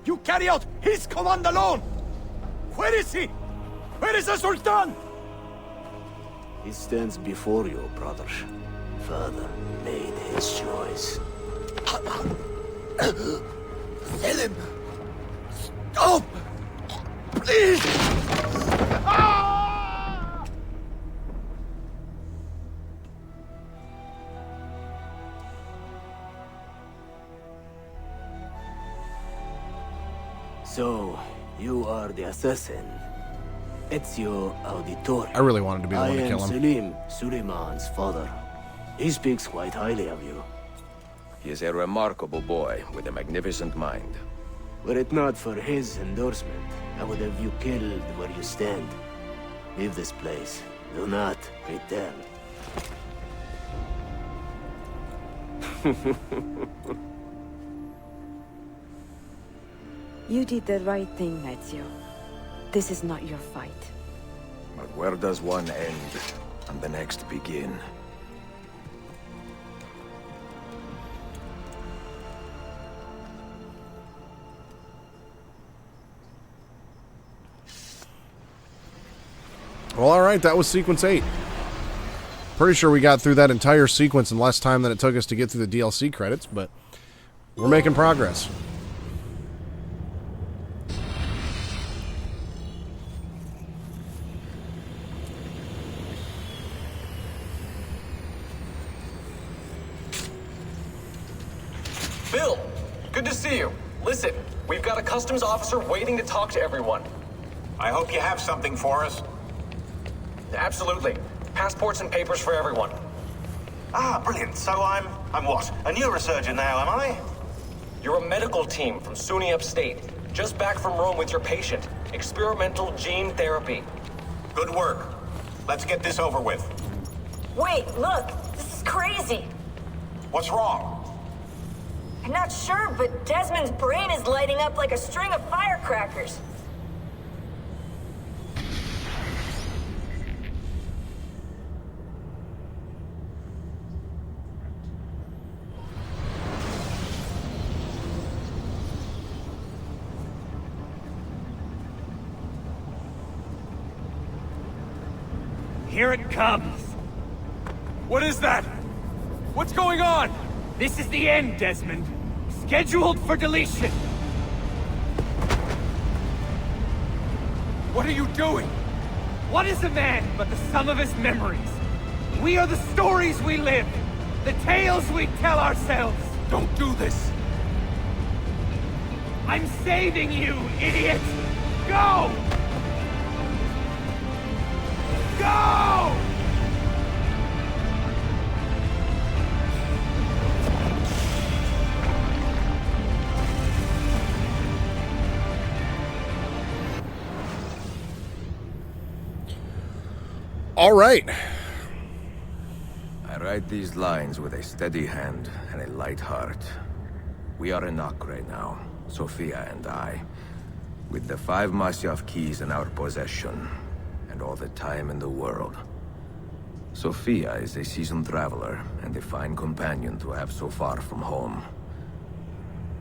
You carry out his command alone! Where is he? Where is the Sultan? He stands before you, brother. Father made his choice. Selim! Stop! Please! So, you are the assassin. Ezio Auditore. I really wanted to be the one to kill him. I am Selim, Suleiman's father. He speaks quite highly of you. He is a remarkable boy with a magnificent mind. Were it not for his endorsement, I would have you killed where you stand. Leave this place. Do not return. You did the right thing, Ezio. This is not your fight. But where does one end and the next begin? Well, alright, that was Sequence 8. Pretty sure we got through that entire sequence in less time than it took us to get through the DLC credits, but we're making progress. Bill, good to see you. Listen, we've got a customs officer waiting to talk to everyone. I hope you have something for us. Absolutely. Passports and papers for everyone. Ah, brilliant. So I'm what? A neurosurgeon now, am I? You're a medical team from SUNY Upstate. Just back from Rome with your patient. Experimental gene therapy. Good work. Let's get this over with. Wait, look! This is crazy! What's wrong? I'm not sure, but Desmond's brain is lighting up like a string of firecrackers. Here it comes! What is that? What's going on? This is the end, Desmond. Scheduled for deletion. What are you doing? What is a man but the sum of his memories? We are the stories we live, the tales we tell ourselves. Don't do this. I'm saving you, idiot! Go! Go! All right. I write these lines with a steady hand and a light heart. We are in Acre now, Sophia and I, with the 5 Masyaf keys in our possession, and all the time in the world. Sophia is a seasoned traveler, and a fine companion to have so far from home.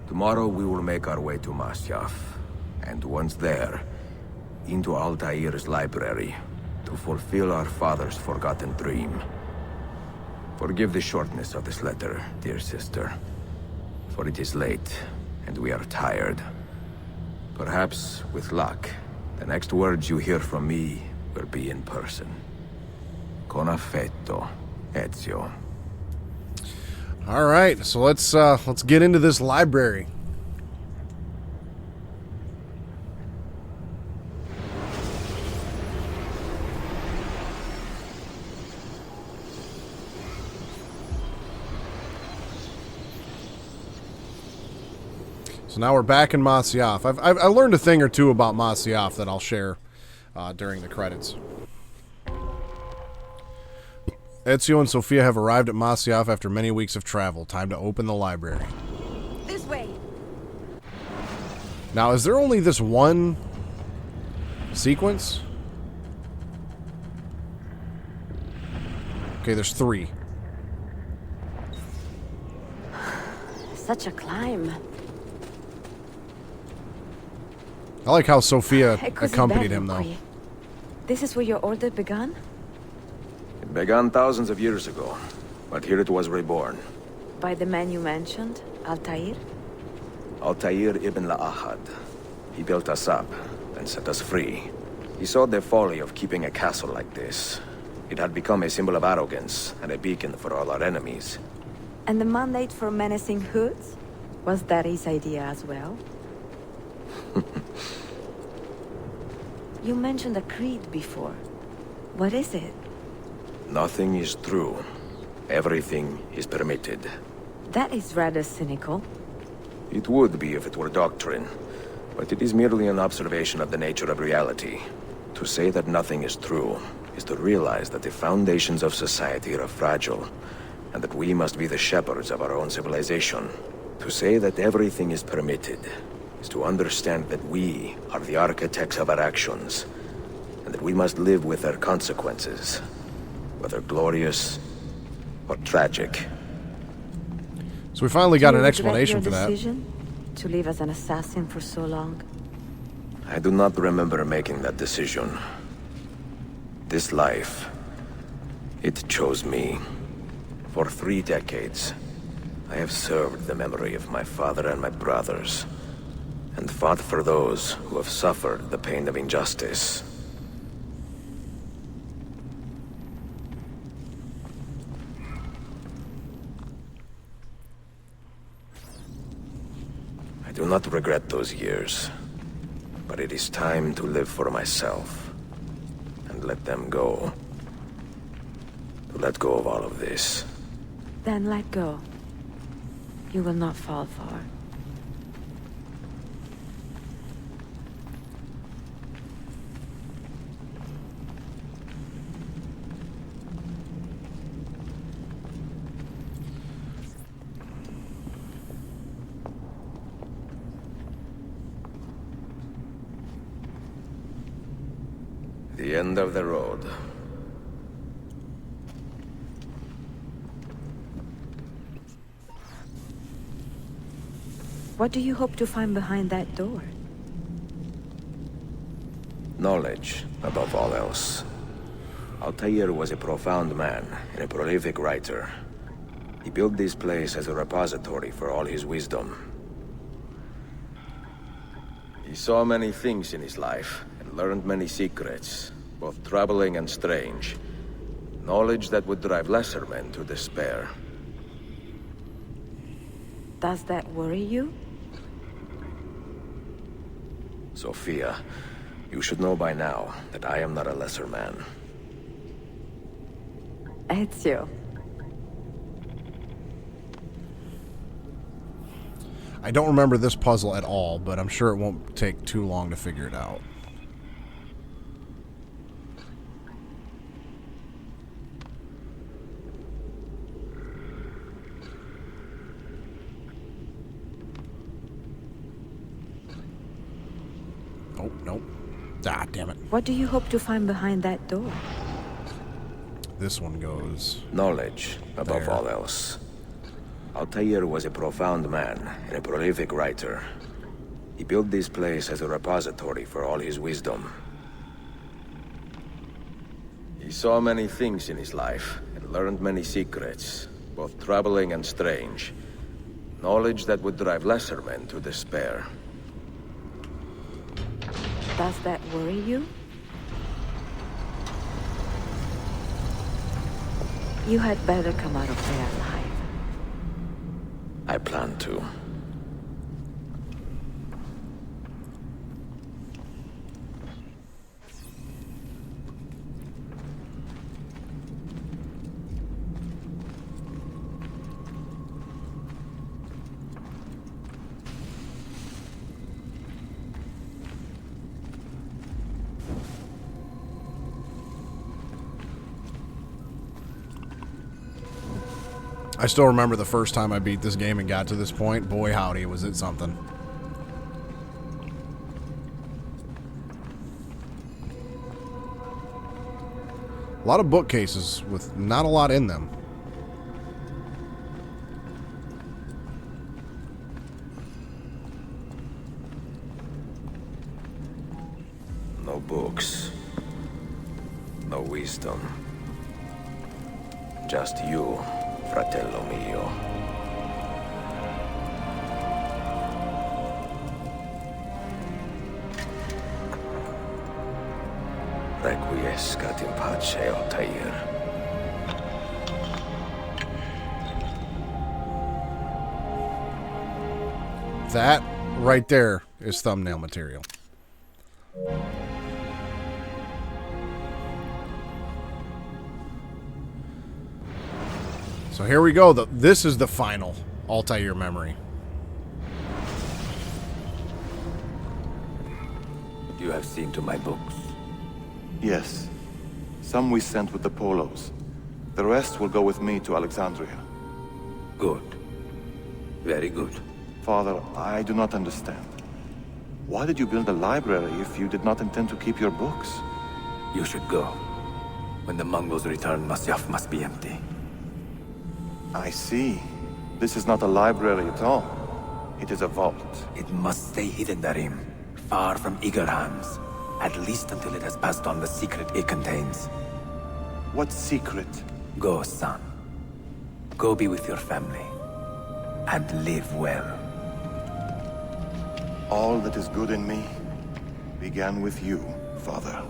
Tomorrow we will make our way to Masyaf, and once there, into Altair's library, to fulfill our father's forgotten dream. Forgive the shortness of this letter, dear sister, for it is late, and we are tired. Perhaps, with luck, the next words you hear from me will be in person. Con affetto, Ezio. All right, so let's get into this library. So now we're back in Masyaf. I learned a thing or two about Masyaf that I'll share during the credits. Ezio and Sophia have arrived at Masyaf after many weeks of travel. Time to open the library. This way. Now, is there only this one sequence? Okay, there's 3. Such a climb. I like how Sophia Così accompanied bello him, though. qui. This is where your order began? It began thousands of years ago, but here it was reborn. By the man you mentioned, Altair? Altair ibn La'ahad. He built us up, and set us free. He saw the folly of keeping a castle like this. It had become a symbol of arrogance, and a beacon for all our enemies. And the mandate for menacing hoods? Was that his idea as well? You mentioned a creed before. What is it? Nothing is true. Everything is permitted. That is rather cynical. It would be if it were doctrine, but it is merely an observation of the nature of reality. To say that nothing is true is to realize that the foundations of society are fragile, and that we must be the shepherds of our own civilization. To say that everything is permitted is to understand that we are the architects of our actions, and that we must live with their consequences, whether glorious or tragic. So we finally got an explanation for that. Decision to live as an assassin for so long? I do not remember making that decision. This life, it chose me. For 3 decades, I have served the memory of my father and my brothers, and fought for those who have suffered the pain of injustice. I do not regret those years, but it is time to live for myself, and let them go. To let go of all of this. Then let go. You will not fall far. The end of the road. What do you hope to find behind that door? Knowledge, above all else. Altair was a profound man and a prolific writer. He built this place as a repository for all his wisdom. He saw many things in his life, and learned many secrets, both troubling and strange. Knowledge that would drive lesser men to despair. Does that worry you? Sophia, you should know by now that I am not a lesser man. Ezio. I don't remember this puzzle at all, but I'm sure it won't take too long to figure it out. Oh, nope. Ah, damn it. What do you hope to find behind that door? This one goes... Knowledge, above there. all else. Altair was a profound man and a prolific writer. He built this place as a repository for all his wisdom. He saw many things in his life and learned many secrets, both troubling and strange. Knowledge that would drive lesser men to despair. Does that worry you? You had better come out of there alive. I plan to. I still remember the first time I beat this game and got to this point. Boy, howdy, was it something. A lot of bookcases with not a lot in them. No books. No wisdom. Just you, fratello mio. Requiescat in pace, Altair. That right there is thumbnail material. So here we go. This is the final Altair memory. You have seen to my books. Yes. Some we sent with the Polos. The rest will go with me to Alexandria. Good. Very good. Father, I do not understand. Why did you build a library if you did not intend to keep your books? You should go. When the Mongols return, Masyaf must be empty. I see. This is not a library at all. It is a vault. It must stay hidden, Darim. Far from eager hands. At least until it has passed on the secret it contains. What secret? Go, son. Go be with your family. And live well. All that is good in me began with you, Father.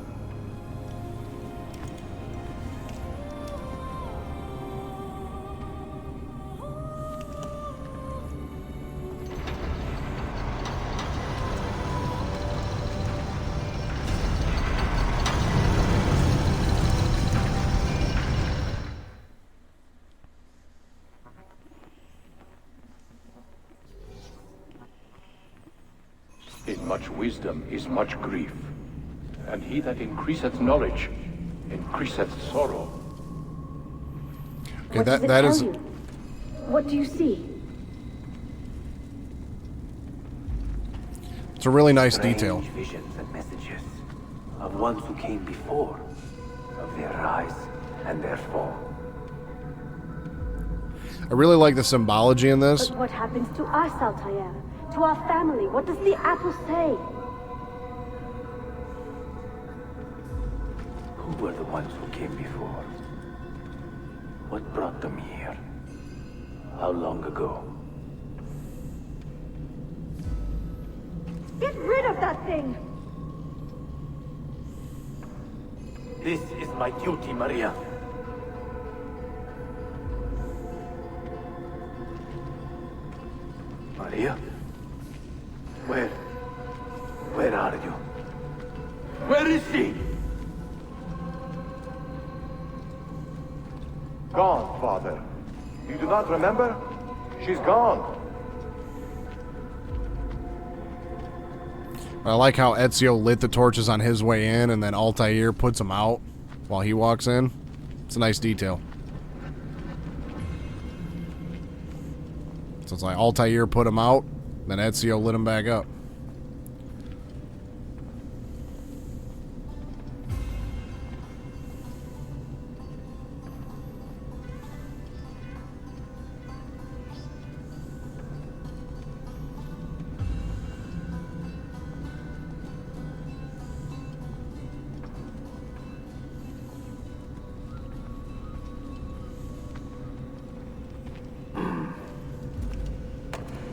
In much wisdom is much grief, and he that increaseth knowledge increaseth sorrow. Okay, that is. What do you see? It's a really nice detail. Visions and messages of ones who came before, of their rise and their fall. I really like the symbology in this. But what happens to us, Altair? To our family? What does the apple say? Who were the ones who came before? What brought them here? How long ago? Get rid of that thing! This is my duty, Maria. Maria? Where are you? Where is she? Gone, Father. You do not remember? She's gone. I like how Ezio lit the torches on his way in, and then Altair puts them out while he walks in. It's a nice detail. So it's like Altair put them out, then Ezio lit them back up.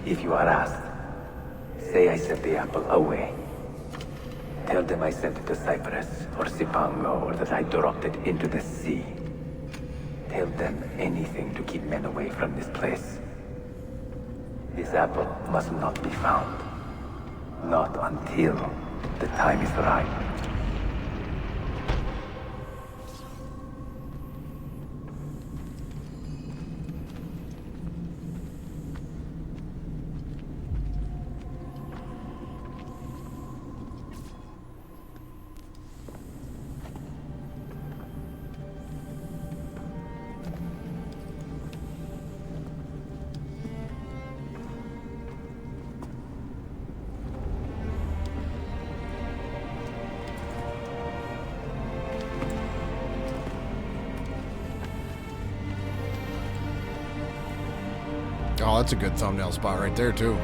If you are asked, say I sent the apple away. Tell them I sent it to Cyprus or Cipango, or that I dropped it into the sea. Tell them anything to keep men away from this place. This apple must not be found. Not until the time is right. Oh, that's a good thumbnail spot right there, too.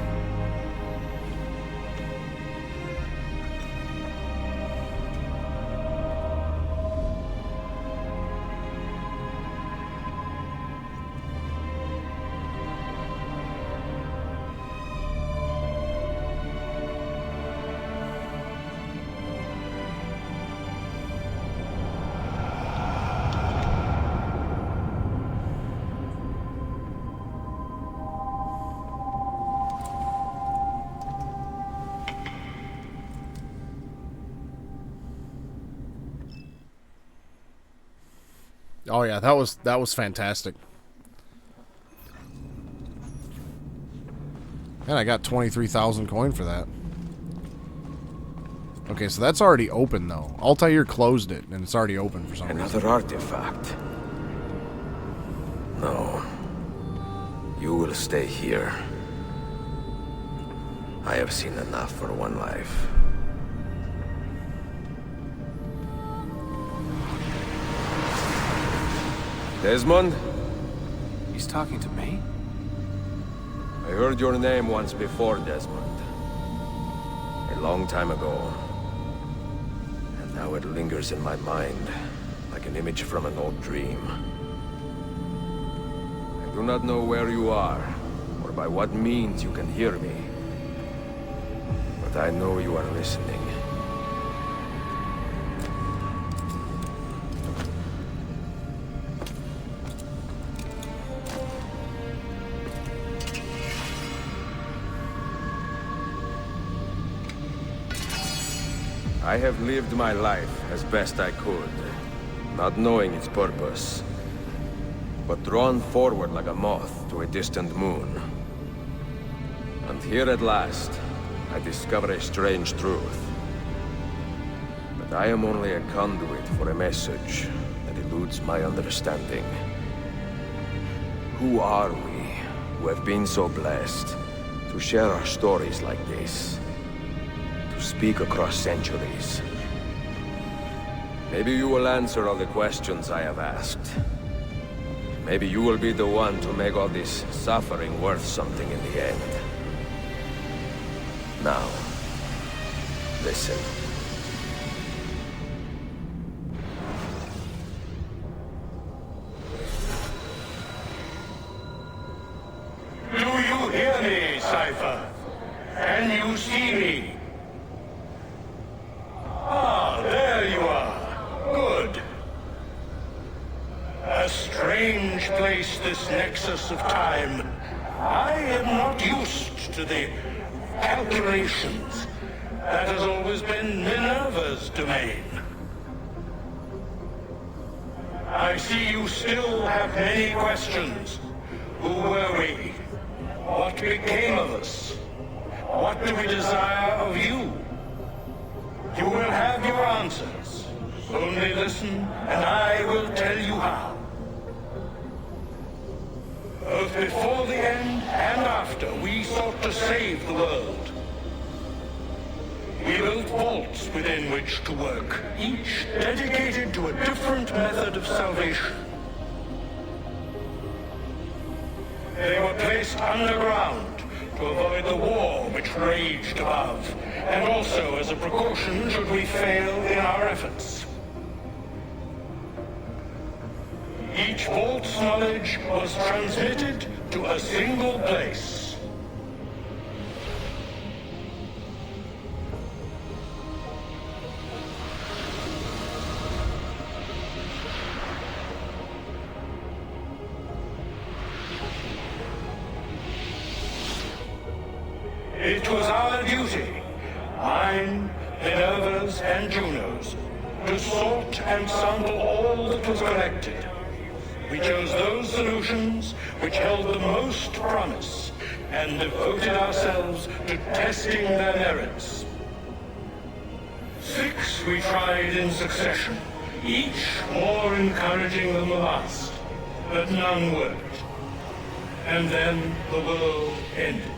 Oh yeah, that was fantastic. And I got 23,000 coin for that. Okay, so that's already open, though. Altair closed it, and it's already open for some reason. Another artifact. No. You will stay here. I have seen enough for one life. Desmond? He's talking to me? I heard your name once before, Desmond. A long time ago. And now it lingers in my mind, like an image from an old dream. I do not know where you are, or by what means you can hear me. But I know you are listening. I have lived my life as best I could, not knowing its purpose, but drawn forward like a moth to a distant moon. And here at last, I discover a strange truth. That I am only a conduit for a message that eludes my understanding. Who are we, who have been so blessed, to share our stories like this? Speak across centuries. Maybe you will answer all the questions I have asked. Maybe you will be the one to make all this suffering worth something in the end. Now, listen. Do you hear me, Cypher? Can you see me? Ah, there you are. Good. A strange place, this nexus of time. I am not used to the calculations. That has always been Minerva's domain. I see you still have many questions. Who were we? What became of us? What do we desire of you? You will have your answers. Only listen, and I will tell you how. Both before the end and after, we sought to save the world. We built vaults within which to work, each dedicated to a different method of salvation. They were placed underground to avoid the war which raged above, and also as a precaution should we fail in our efforts. Each vault's knowledge was transmitted to a single place. It was our duty, mine, Minerva's, and Juno's, to sort and sample all that was collected. We chose those solutions which held the most promise, and devoted ourselves to testing their merits. 6 we tried in succession, each more encouraging than the last, but none worked. And then the world ended.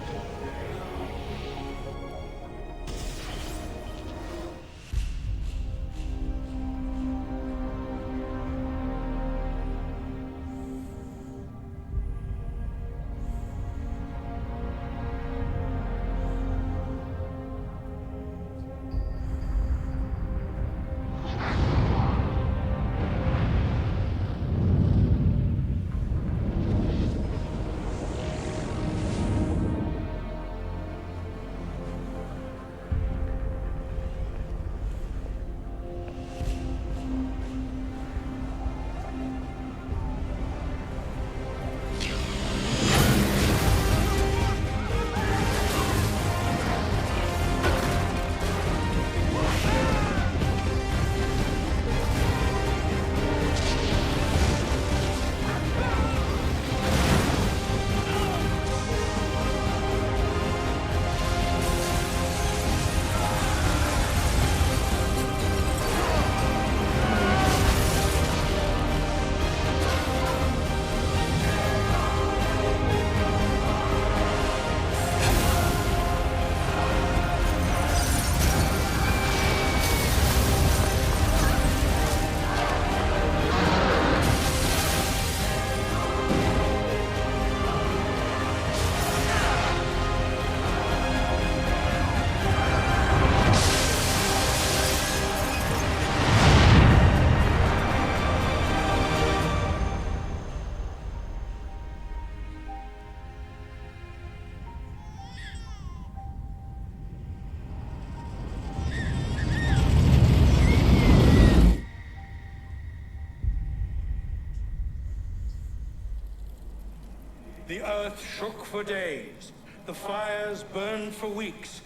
earth shook for days, the fires burned for weeks,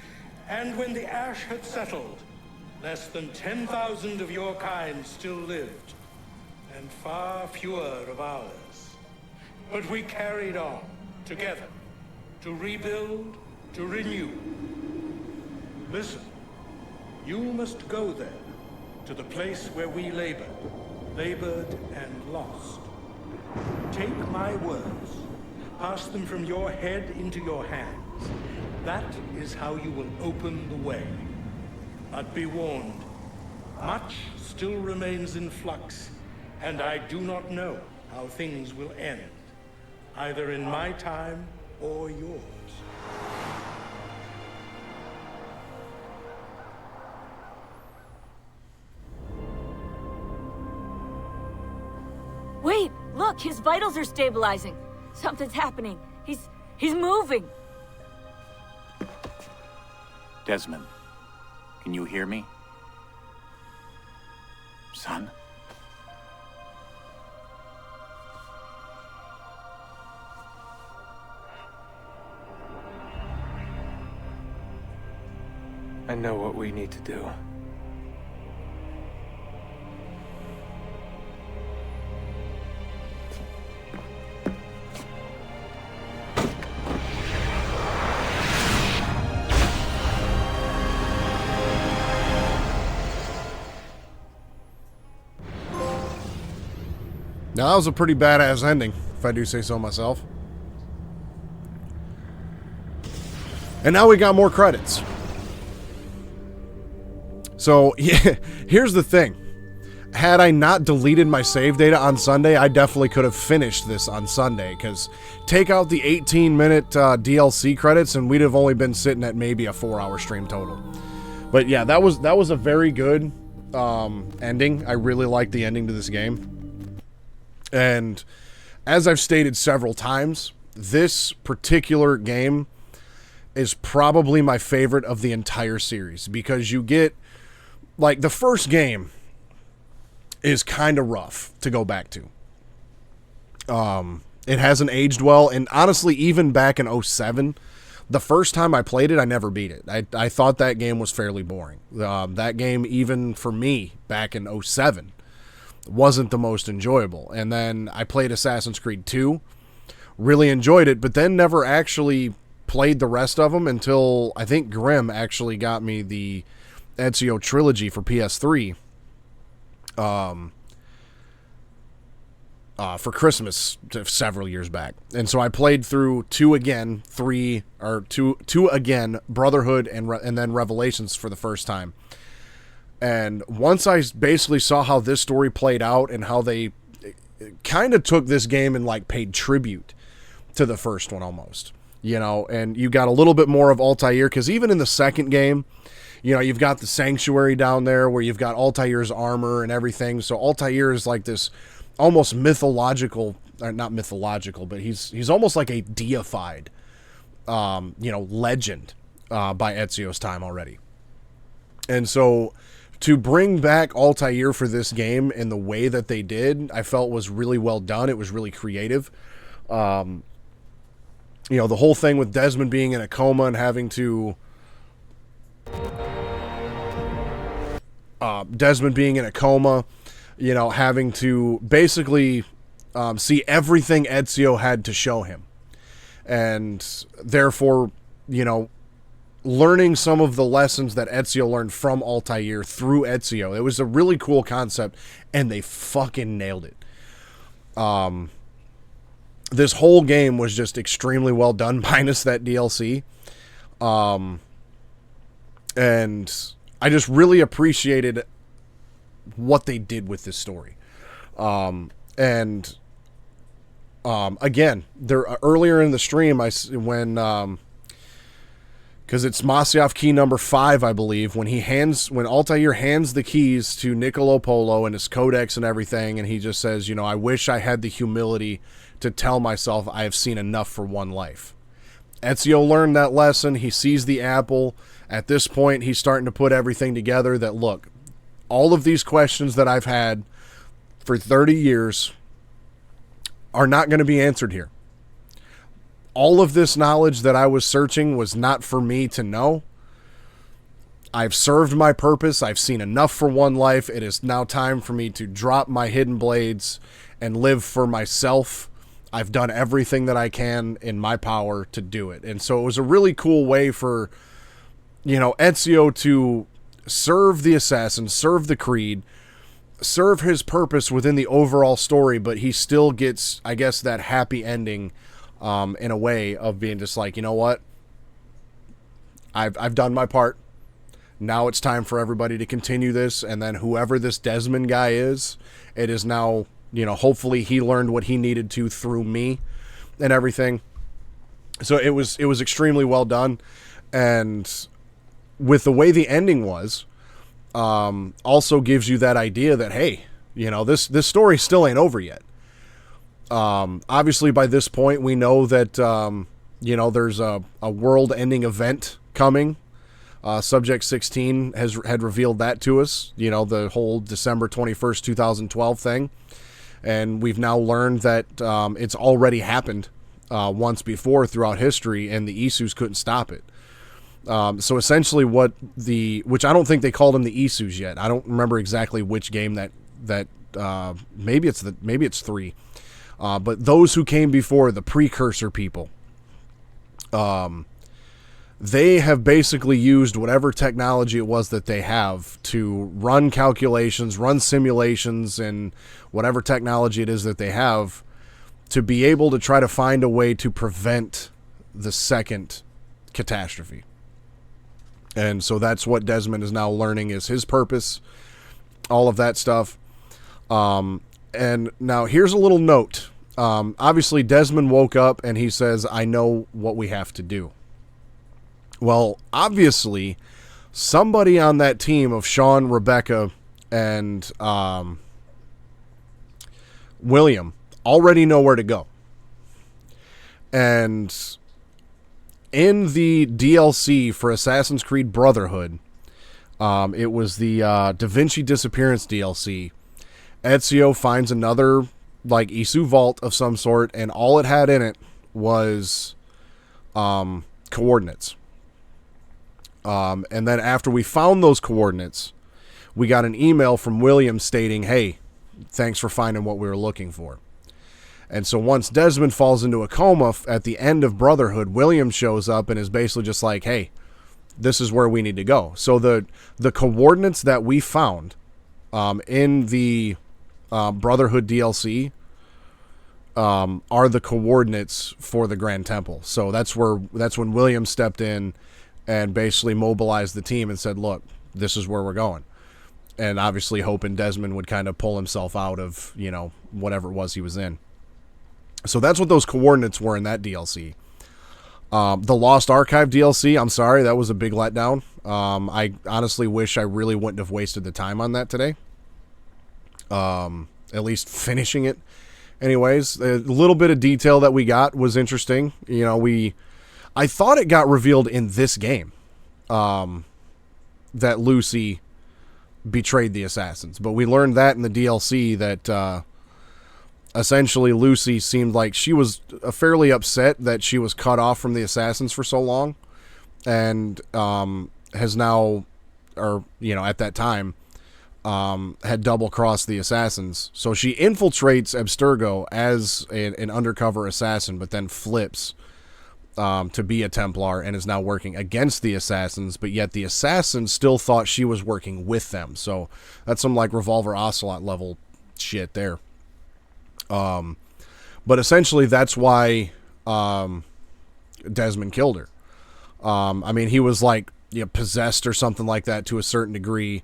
and when the ash had settled, less than 10,000 of your kind still lived, and far fewer of ours. But we carried on, together, to rebuild, to renew. Listen, you must go there, to the place where we labored and lost. Take my words, pass them from your head into your hands. That is how you will open the way. But be warned, much still remains in flux, and I do not know how things will end, either in my time or yours. Wait, look, his vitals are stabilizing. Something's happening. He's moving. Desmond, can you hear me? Son? I know what we need to do. Now, that was a pretty badass ending, if I do say so myself. And now we got more credits. So, yeah, here's the thing. Had I not deleted my save data on Sunday, I definitely could have finished this on Sunday, because take out the 18-minute DLC credits, and we'd have only been sitting at maybe a 4-hour stream total. But yeah, that was a very good ending. I really liked the ending to this game. And as I've stated several times, this particular game is probably my favorite of the entire series, because you get, like, the first game is kind of rough to go back to. It hasn't aged well, and honestly, even back in 07, the first time I played it, I never beat it. I thought that game was fairly boring. That game, even for me, back in 07, wasn't the most enjoyable. And then I played Assassin's Creed 2, really enjoyed it, but then never actually played the rest of them until I think Grimm actually got me the Ezio trilogy for PS3 for Christmas several years back. And so I played through 2 again, 3 or 2 again, Brotherhood and then Revelations for the first time. And once I basically saw how this story played out and how they kind of took this game and like paid tribute to the first one almost, you know, and you got a little bit more of Altair, because even in the second game, you know, you've got the sanctuary down there where you've got Altair's armor and everything. So Altair is like this almost mythological, or not mythological, but he's almost like a deified, you know, legend by Ezio's time already. And so to bring back Altair for this game in the way that they did, I felt was really well done. It was really creative. You know, the whole thing with Desmond being in a coma and having to... Desmond being in a coma, you know, having to basically see everything Ezio had to show him. And therefore, you know, learning some of the lessons that Ezio learned from Altair through Ezio. It was a really cool concept, and they fucking nailed it. This whole game was just extremely well done, minus that DLC. And I just really appreciated what they did with this story. Again, there earlier in the stream, because it's Masyaf key number 5, I believe, when Altair hands the keys to Niccolo Polo and his codex and everything, and he just says, you know, I wish I had the humility to tell myself I have seen enough for one life. Ezio learned that lesson. He sees the apple. At this point, he's starting to put everything together that, look, all of these questions that I've had for 30 years are not going to be answered here. all of this knowledge that I was searching was not for me to know. I've served my purpose. I've seen enough for one life. It is now time for me to drop my hidden blades and live for myself. I've done everything that I can in my power to do it. And so it was a really cool way for, Ezio to serve the assassin, serve the Creed, serve his purpose within the overall story, but he still gets, I guess, that happy ending in a way of being just like, you know what? I've done my part. Now it's time for everybody to continue this, and then whoever this Desmond guy is, it is now, hopefully he learned what he needed to through me and everything. So it was extremely well done, and with the way the ending was, also gives you that idea that, hey, this story still ain't over yet. Obviously by this point we know that, there's a world-ending event coming. Subject 16 had revealed that to us, the whole December 21st, 2012 thing. And we've now learned that it's already happened once before throughout history, and the Isus couldn't stop it. So essentially which I don't think they called them the Isus yet. I don't remember exactly which game that maybe it's 3. But those who came before, the precursor people, they have basically used whatever technology it was that they have to run calculations, run simulations, and whatever technology it is that they have to be able to try to find a way to prevent the second catastrophe. And so that's what Desmond is now learning is his purpose, all of that stuff. And now here's a little note. Obviously, Desmond woke up and he says, I know what we have to do. Well, obviously, somebody on that team of Sean, Rebecca, and William already know where to go. And in the DLC for Assassin's Creed Brotherhood, it was the Da Vinci Disappearance DLC. Ezio finds another, Isu vault of some sort, and all it had in it was coordinates. And then after we found those coordinates, we got an email from William stating, hey, thanks for finding what we were looking for. And so once Desmond falls into a coma at the end of Brotherhood, William shows up and is basically just like, hey, this is where we need to go. So the coordinates that we found in the Brotherhood DLC are the coordinates for the Grand Temple. So that's when William stepped in and basically mobilized the team and said, look, this is where we're going. And obviously hoping Desmond would kind of pull himself out of, whatever it was he was in. So that's what those coordinates were in that DLC. The Lost Archive DLC, I'm sorry, that was a big letdown. I honestly wish I really wouldn't have wasted the time on that today. At least finishing it. Anyways, a little bit of detail that we got was interesting. I thought it got revealed in this game that Lucy betrayed the assassins. But we learned that in the DLC that essentially Lucy seemed like she was fairly upset that she was cut off from the assassins for so long. And has now, or, at that time, had double-crossed the assassins. So she infiltrates Abstergo as an undercover assassin, but then flips to be a Templar and is now working against the assassins, but yet the assassins still thought she was working with them. So that's some Revolver Ocelot level shit there. But essentially that's why Desmond killed her. He was possessed or something like that to a certain degree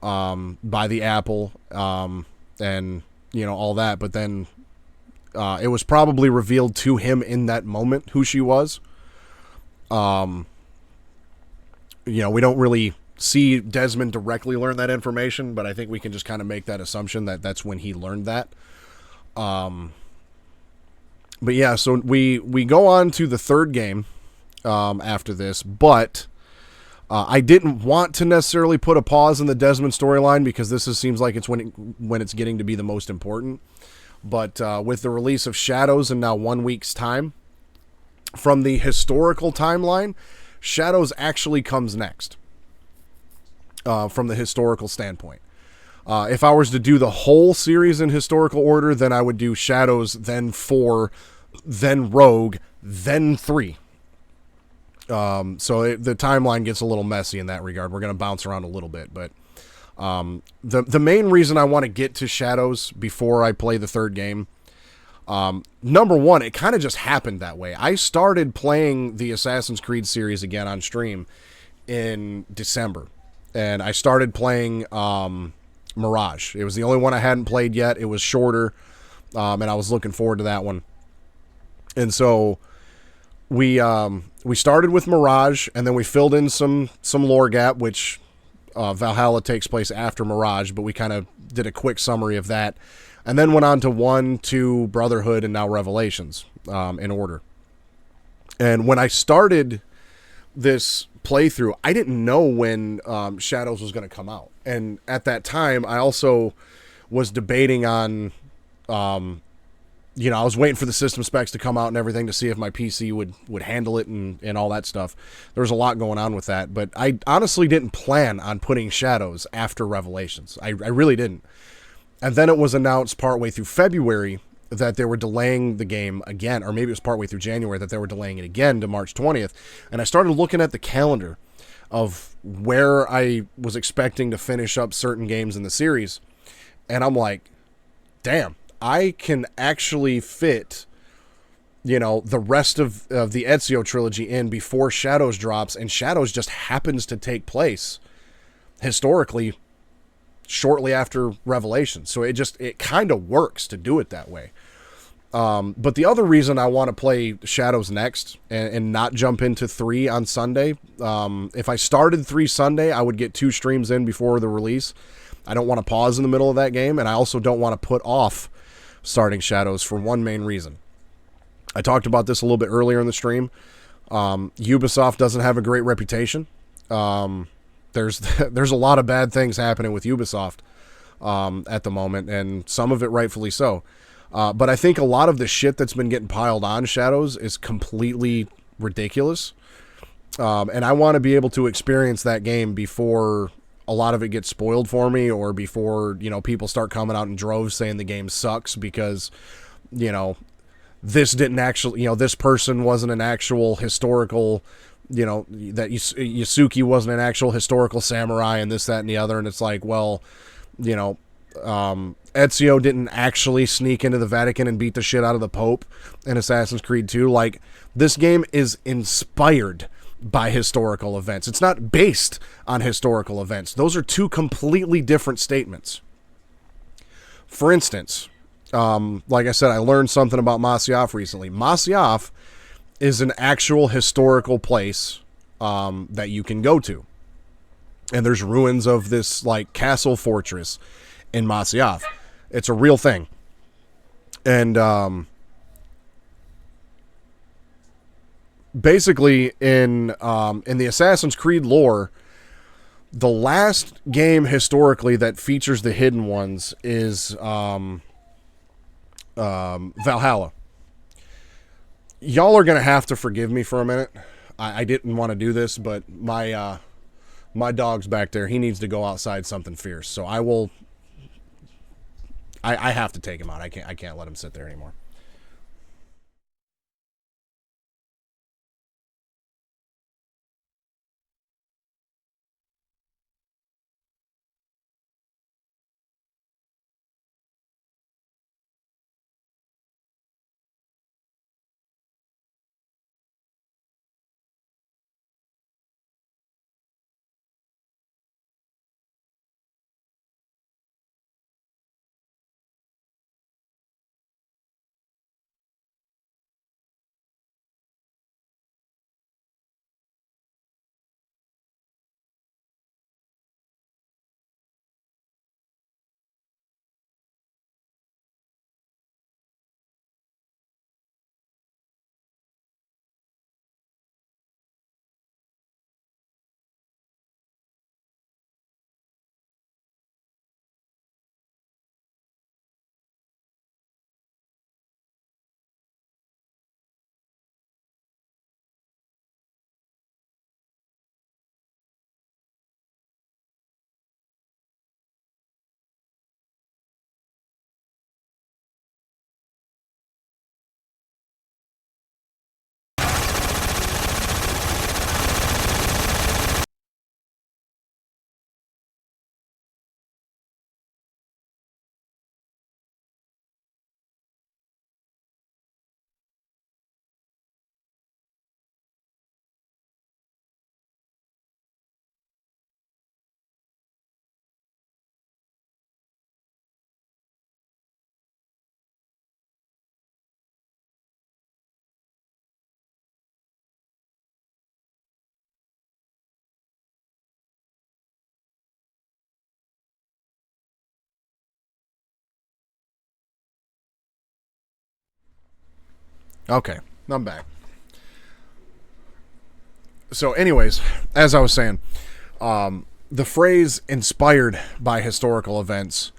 by the apple and all that, but then it was probably revealed to him in that moment who she was. We don't really see Desmond directly learn that information, but I think we can just kind of make that assumption that that's when he learned that. But yeah, so we go on to the third game after this, but I didn't want to necessarily put a pause in the Desmond storyline because this seems like it's when it's getting to be the most important. But with the release of Shadows in now 1 week's time, from the historical timeline, Shadows actually comes next. From the historical standpoint. If I was to do the whole series in historical order, then I would do Shadows, then 4, then Rogue, then 3. So the timeline gets a little messy in that regard. We're going to bounce around a little bit, but the main reason I want to get to Shadows before I play the third game, number one, it kind of just happened that way. I started playing the Assassin's Creed series again on stream in December, and I started playing Mirage. It was the only one I hadn't played yet. It was shorter, and I was looking forward to that one. And so we started with Mirage, and then we filled in some lore gap, which Valhalla takes place after Mirage, but we kind of did a quick summary of that, and then went on to 1, 2, Brotherhood, and now Revelations in order. And when I started this playthrough, I didn't know when Shadows was going to come out. And at that time, I also was debating on, I was waiting for the system specs to come out and everything to see if my PC would handle it and all that stuff. There was a lot going on with that. But I honestly didn't plan on putting Shadows after Revelations. I really didn't. And then it was announced partway through February that they were delaying the game again, or maybe it was partway through January that they were delaying it again to March 20th. And I started looking at the calendar of where I was expecting to finish up certain games in the series. And I'm like, damn, I can actually fit, the rest of the Ezio trilogy in before Shadows drops, and Shadows just happens to take place historically shortly after Revelation. So it kind of works to do it that way. But the other reason I want to play Shadows next and not jump into 3 on Sunday, if I started 3 Sunday, I would get 2 streams in before the release. I don't want to pause in the middle of that game, and I also don't want to put off starting Shadows for one main reason. I talked about this a little bit earlier in the stream. Ubisoft doesn't have a great reputation. There's a lot of bad things happening with Ubisoft at the moment, and some of it rightfully so. But I think a lot of the shit that's been getting piled on Shadows is completely ridiculous. And I want to be able to experience that game before a lot of it gets spoiled for me, or before, people start coming out in droves saying the game sucks because, this didn't actually, this person wasn't an actual historical, that Yasuki wasn't an actual historical samurai and this, that, and the other. And it's like, well, Ezio didn't actually sneak into the Vatican and beat the shit out of the Pope in Assassin's Creed 2. Like, this game is inspired by historical events. It's not based on historical events. Those are 2 completely different statements. For instance, like I said, I learned something about Masyaf recently. Masyaf is an actual historical place that you can go to. And there's ruins of this, castle fortress in Masyaf. It's a real thing. And basically in the Assassin's Creed lore, the last game historically that features the hidden ones is Valhalla. Y'all are gonna have to forgive me for a minute. I didn't want to do this, but my dog's back there. He needs to go outside something fierce. So I have to take him out. I can't let him sit there anymore. Okay, I'm back. So anyways, as I was saying, the phrase inspired by historical events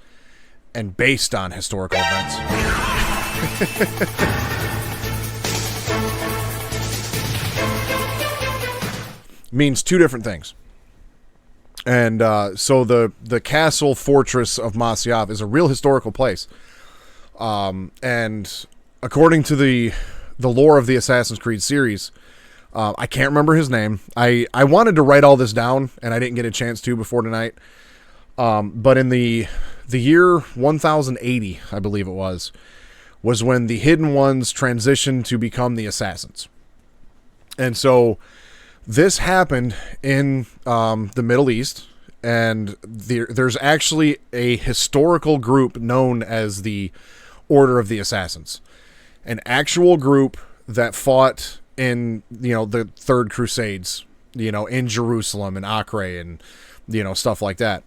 and based on historical events means two different things. And so the castle fortress of Masyaf is a real historical place. And according to the lore of the Assassin's Creed series, I can't remember his name. I wanted to write all this down, and I didn't get a chance to before tonight. But in the year 1080, I believe it was when the Hidden Ones transitioned to become the Assassins. And so this happened in the Middle East, and there's actually a historical group known as the Order of the Assassins, an actual group that fought in, the Third Crusades, in Jerusalem and Acre and, stuff like that.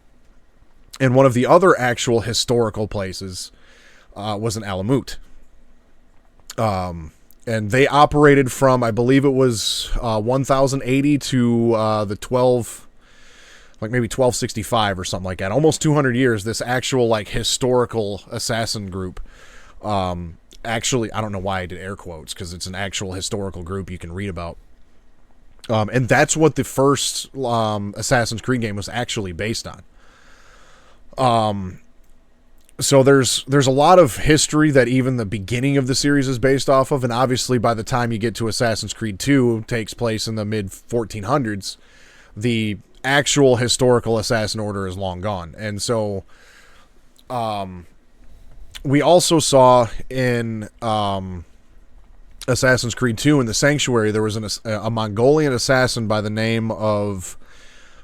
And one of the other actual historical places was in Alamut. And they operated from, I believe it was 1080 to the 12, like maybe 1265 or something like that. Almost 200 years, this actual like historical assassin group. Actually, I don't know why I did air quotes, because it's an actual historical group you can read about. And that's what the first Assassin's Creed game was actually based on. So there's a lot of history that even the beginning of the series is based off of, and obviously by the time you get to Assassin's Creed 2, it takes place in the mid-1400s, the actual historical Assassin Order is long gone. And so we also saw in Assassin's Creed 2 in the Sanctuary, there was a Mongolian assassin by the name of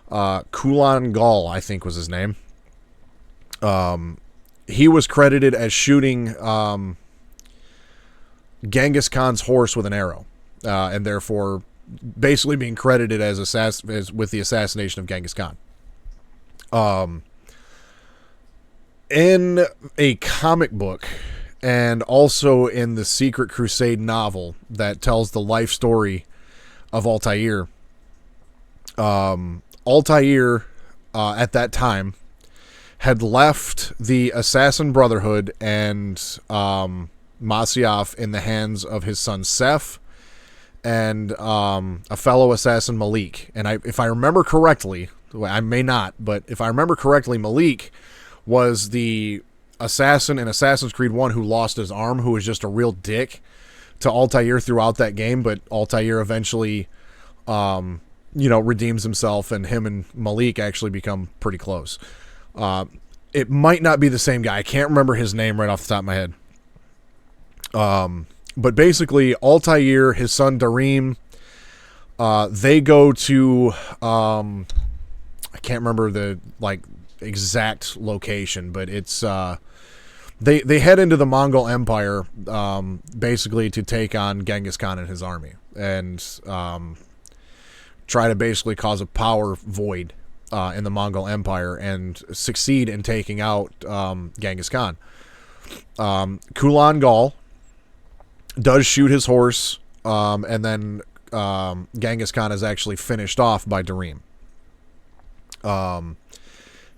Kulan Gal, I think was his name. He was credited as shooting Genghis Khan's horse with an arrow, and therefore basically being credited as with the assassination of Genghis Khan. In a comic book, and also in the Secret Crusade novel that tells the life story of Altair, Altair at that time had left the Assassin Brotherhood and Masyaf in the hands of his son Seth and a fellow assassin, Malik. And if I remember correctly, I may not, but if I remember correctly, Malik was the assassin in Assassin's Creed 1 who lost his arm, who was just a real dick to Altair throughout that game, but Altair eventually redeems himself, and him and Malik actually become pretty close. It might not be the same guy. I can't remember his name right off the top of my head. But basically, Altair, his son Darim, they go to I can't remember the exact location, but it's they head into the Mongol Empire basically to take on Genghis Khan and his army, and try to basically cause a power void in the Mongol Empire and succeed in taking out Genghis Khan. Kulan Gal does shoot his horse, and then Genghis Khan is actually finished off by Darim.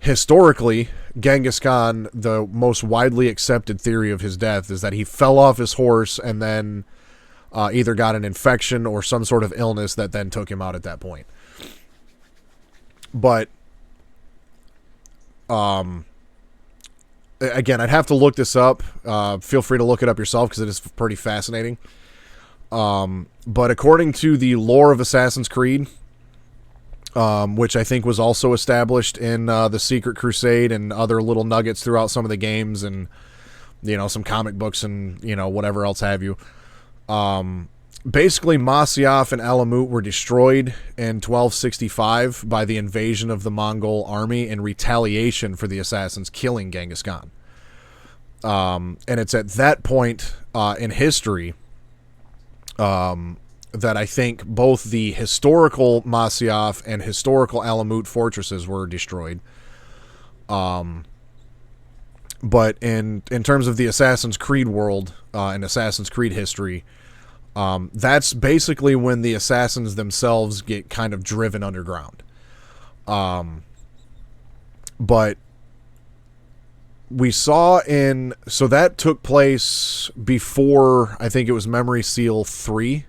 Historically, Genghis Khan, the most widely accepted theory of his death is that he fell off his horse and then either got an infection or some sort of illness that then took him out at that point. But again, I'd have to look this up. Feel free to look it up yourself because it is pretty fascinating. But according to the lore of Assassin's Creed, which I think was also established in the Secret Crusade and other little nuggets throughout some of the games, and some comic books and whatever else have you. Basically, Masyaf and Alamut were destroyed in 1265 by the invasion of the Mongol army in retaliation for the assassins killing Genghis Khan. And it's at that point in history that I think both the historical Masyaf and historical Alamut fortresses were destroyed. But in terms of the Assassin's Creed world and Assassin's Creed history, That's basically when the assassins themselves get kind of driven underground. But we saw so that took place before, I think it was Memory Seal 3.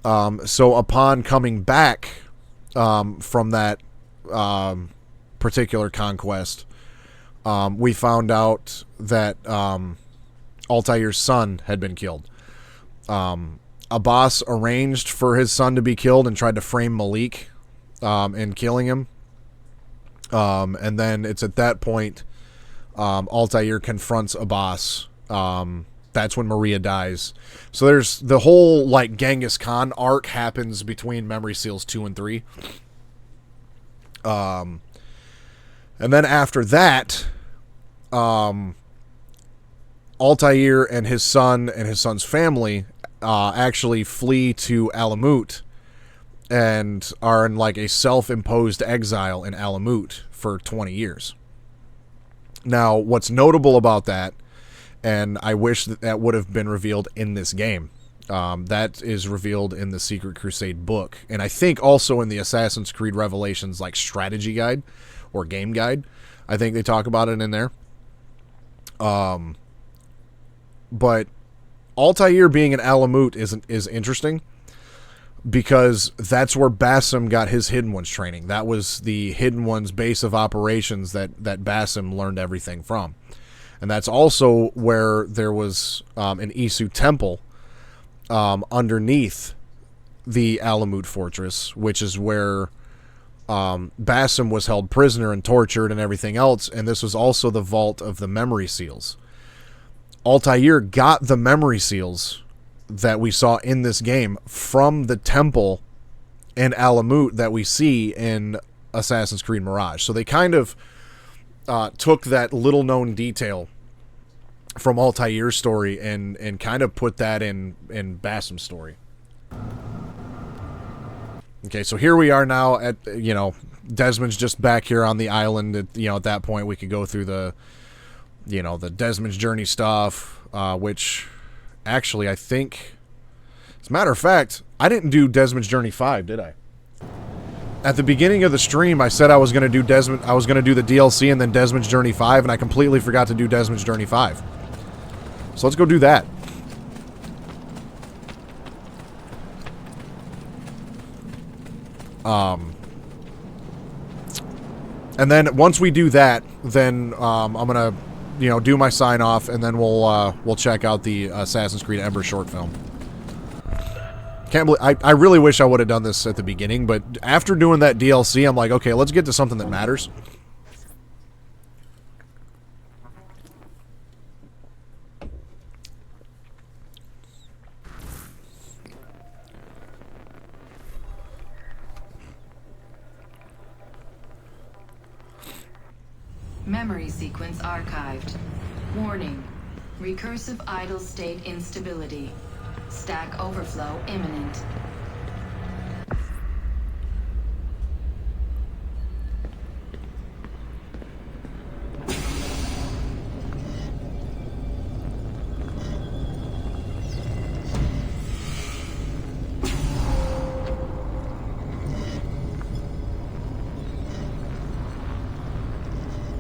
So upon coming back from that particular conquest, we found out that Altair's son had been killed. Abbas arranged for his son to be killed and tried to frame Malik in killing him. And then it's at that point Altair confronts Abbas. That's when Maria dies. So there's the whole like Genghis Khan arc happens between Memory Seals 2 and 3. And then after that, Altair and his son's family actually flee to Alamut and are in like a self-imposed exile in Alamut for 20 years. Now, what's notable about that, and I wish that would have been revealed in this game, that is revealed in the Secret Crusade book, and I think also in the Assassin's Creed Revelations like strategy guide or game guide. I think they talk about it in there. But Altair being in Alamut is interesting because that's where Basim got his Hidden Ones training. That was the Hidden Ones base of operations that Basim learned everything from. And that's also where there was an Isu temple underneath the Alamut fortress, which is where Basim was held prisoner and tortured and everything else. And this was also the vault of the Memory Seals. Altair got the Memory Seals that we saw in this game from the temple in Alamut that we see in Assassin's Creed Mirage. So they kind of took that little known detail from Altair's story and kind of put that in Basim's story. Okay, so here we are now at, Desmond's just back here on the island. At that point we could go through the Desmond's journey stuff, which actually I think, as a matter of fact, I didn't do Desmond's Journey 5, did I? At the beginning of the stream, I said I was going to do the DLC and then Desmond's Journey 5, and I completely forgot to do Desmond's Journey 5. So let's go do that. And then once we do that, then I'm gonna, do my sign off, and then we'll check out the Assassin's Creed Embers short film. Can't believe I really wish I would have done this at the beginning, but after doing that DLC, I'm like, okay, let's get to something that matters. Memory sequence archived. Warning. Recursive idle state instability. Stack overflow imminent.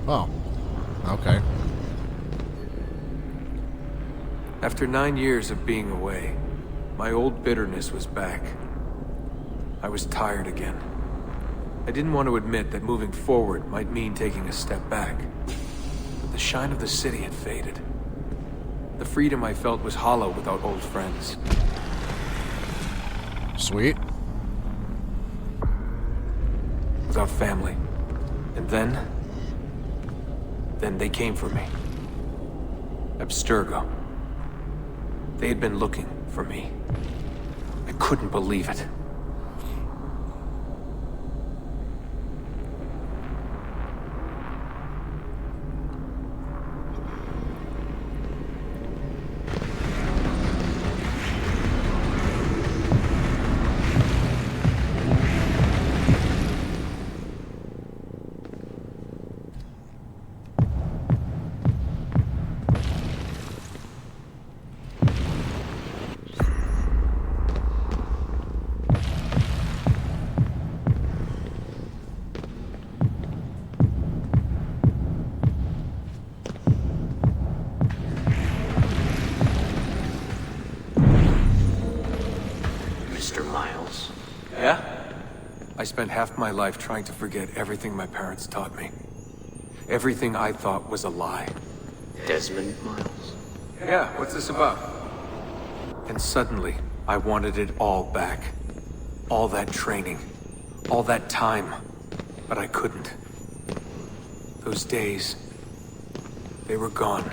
Oh. Okay. After 9 years of being away, my old bitterness was back. I was tired again. I didn't want to admit that moving forward might mean taking a step back. But the shine of the city had faded. The freedom I felt was hollow without old friends. Sweet. Without family. And then they came for me. Abstergo. They had been looking for me. I couldn't believe it. spent half my life trying to forget everything my parents taught me. Everything I thought was a lie. Desmond, Miles? Yeah, what's this about? And suddenly, I wanted it all back. All that training. All that time. But I couldn't. Those days, they were gone.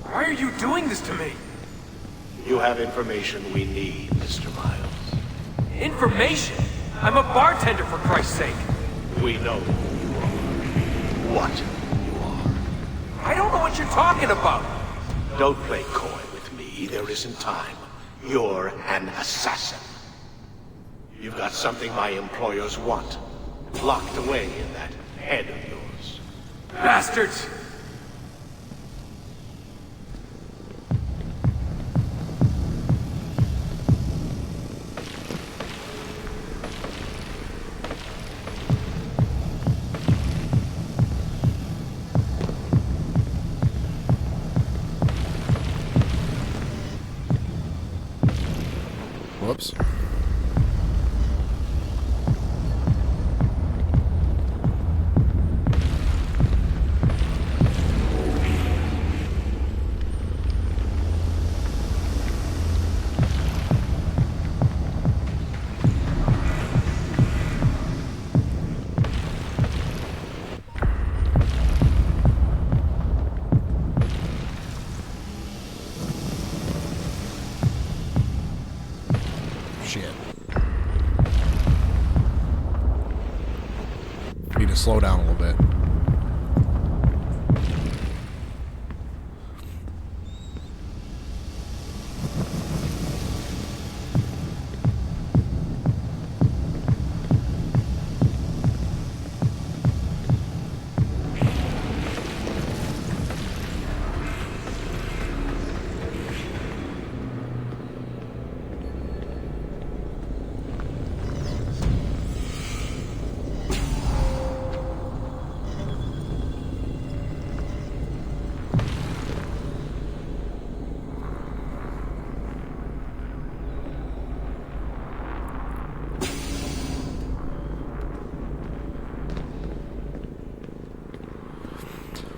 Why are you doing this to me? You have information we need, Mr. Miles. Information? I'm a bartender, for Christ's sake. We know who you are. What you are. I don't know what you're talking about. Don't play coy with me. There isn't time. You're an assassin. You've got something my employers want. Locked away in that head of yours. Bastards! Whoops. Shit. Need to slow down a little bit.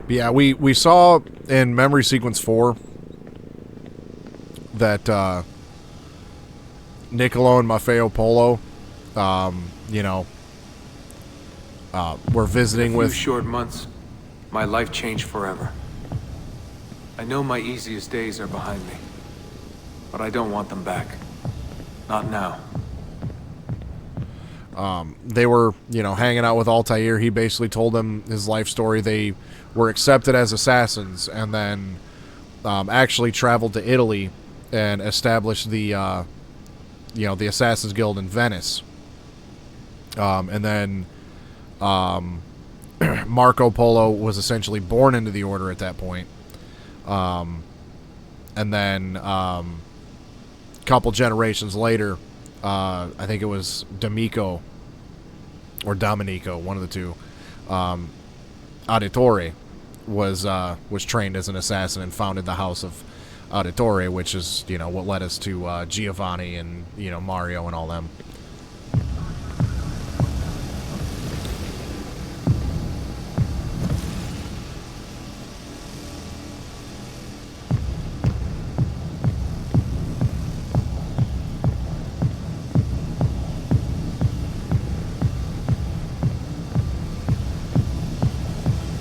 Yeah, we saw in Memory Sequence 4 that Niccolo and Maffeo Polo, were visiting In a few with... short months, my life changed forever. I know my easiest days are behind me, but I don't want them back. Not now. They were, hanging out with Altair. He basically told them his life story. They were accepted as assassins and then actually traveled to Italy and established the, the Assassins Guild in Venice. And then Marco Polo was essentially born into the order at that point. And then a couple generations later, I think it was D'Amico or Domenico, one of the two. Auditore was trained as an assassin and founded the House of Auditore, which is what led us to Giovanni and Mario and all them.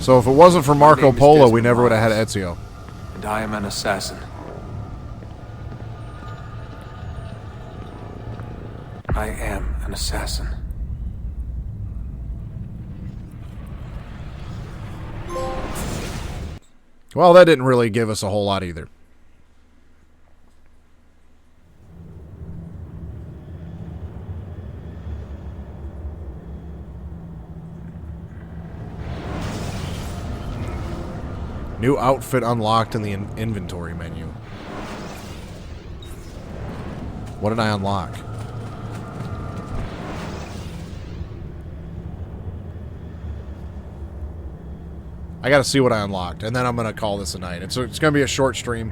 So if it wasn't for Marco Polo, we never would have had Ezio. And I am an assassin. I am an assassin. Well, that didn't really give us a whole lot either. New outfit unlocked in the inventory menu. What did I unlock? I gotta see what I unlocked, and then I'm gonna call this a night. It's gonna be a short stream.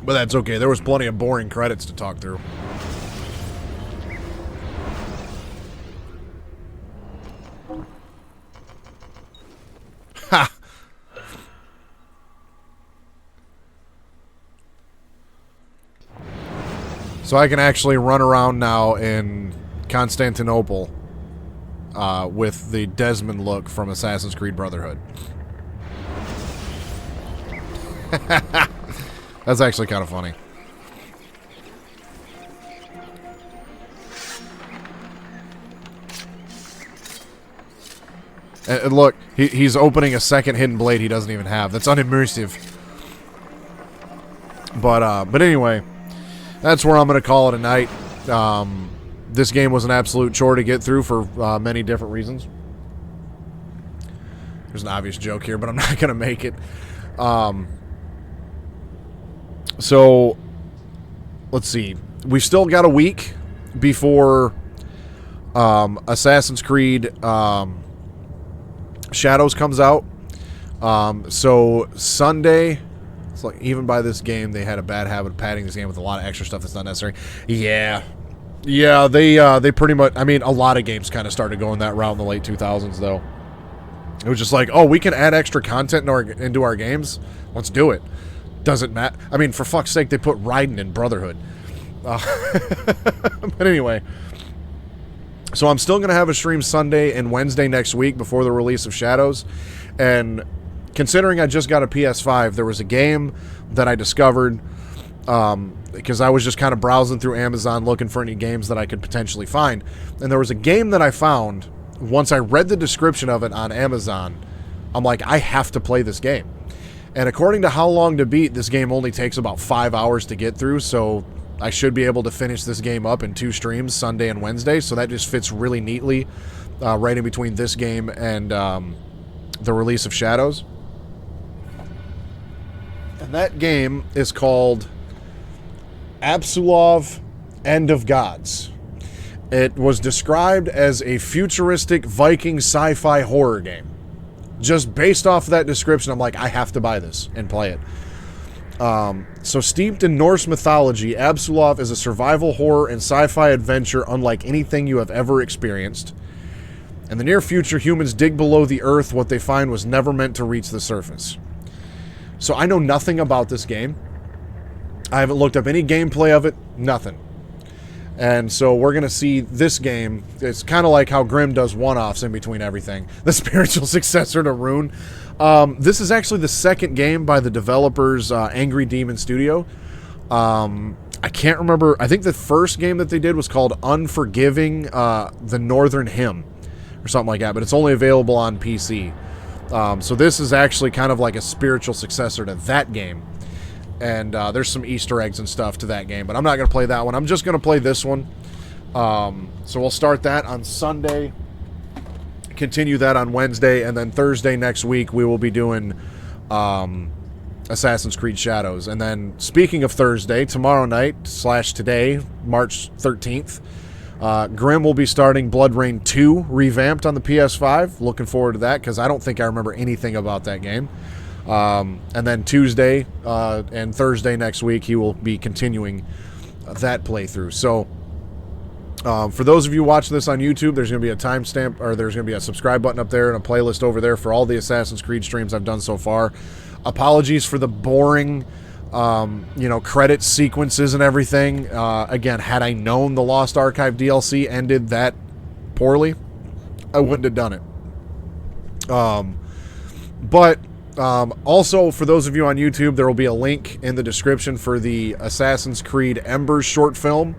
But that's okay. There was plenty of boring credits to talk through. Ha! So I can actually run around now in Constantinople with the Desmond look from Assassin's Creed Brotherhood. That's actually kind of funny. And look, he's opening a second hidden blade he doesn't even have. That's unimmersive. But anyway, that's where I'm going to call it a night. This game was an absolute chore to get through for many different reasons. There's an obvious joke here, but I'm not going to make it. So, let's see. We've still got a week before Assassin's Creed Shadows comes out. So, Sunday, it's like even by this game, they had a bad habit of padding this game with a lot of extra stuff that's not necessary. Yeah, they pretty much, I mean, a lot of games kind of started going that route in the late 2000s, though. It was just like, oh, we can add extra content into our games? Let's do it. Doesn't matter. I mean, for fuck's sake, they put Raiden in Brotherhood. But anyway. So I'm still going to have a stream Sunday and Wednesday next week before the release of Shadows. And considering I just got a PS5, there was a game that I discovered because I was just kind of browsing through Amazon looking for any games that I could potentially find. And there was a game that I found. Once I read the description of it on Amazon, I'm like, I have to play this game. And according to How Long to Beat, this game only takes about 5 hours to get through, so I should be able to finish this game up in 2 streams, Sunday and Wednesday, so that just fits really neatly right in between this game and the release of Shadows. And that game is called Absolov End of Gods. It was described as a futuristic Viking sci-fi horror game. Just based off of that description, I'm like, I have to buy this and play it. So steeped in Norse mythology, Absolov is a survival horror and sci-fi adventure unlike anything you have ever experienced. In the near future, humans dig below the earth. What they find was never meant to reach the surface. So I know nothing about this game. I haven't looked up any gameplay of it. Nothing. And so we're going to see this game. It's kind of like how Grimm does one-offs in between everything. The spiritual successor to Rune. This is actually the second game by the developers Angry Demon Studio. I can't remember. I think the first game that they did was called Unforgiving the Northern Hymn or something like that. But it's only available on PC. So this is actually kind of like a spiritual successor to that game. And there's some Easter eggs and stuff to that game. But I'm not going to play that one. I'm just going to play this one. So we'll start that on Sunday. Continue that on Wednesday. And then Thursday next week, we will be doing Assassin's Creed Shadows. And then speaking of Thursday, tomorrow night / today, March 13th, Grimm will be starting Blood Rain 2 revamped on the PS5. Looking forward to that because I don't think I remember anything about that game. And then Tuesday and Thursday next week, he will be continuing that playthrough. So, for those of you watching this on YouTube, there's going to be a timestamp, or there's going to be a subscribe button up there and a playlist over there for all the Assassin's Creed streams I've done so far. Apologies for the boring, credit sequences and everything. Again, had I known the Lost Archive DLC ended that poorly, I wouldn't have done it. But also, for those of you on YouTube, there will be a link in the description for the Assassin's Creed Embers short film.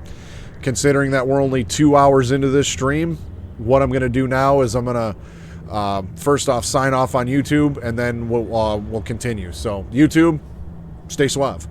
Considering that we're only 2 hours into this stream, what I'm going to do now is I'm going to, first off, sign off on YouTube, and then we'll continue. So, YouTube, stay suave.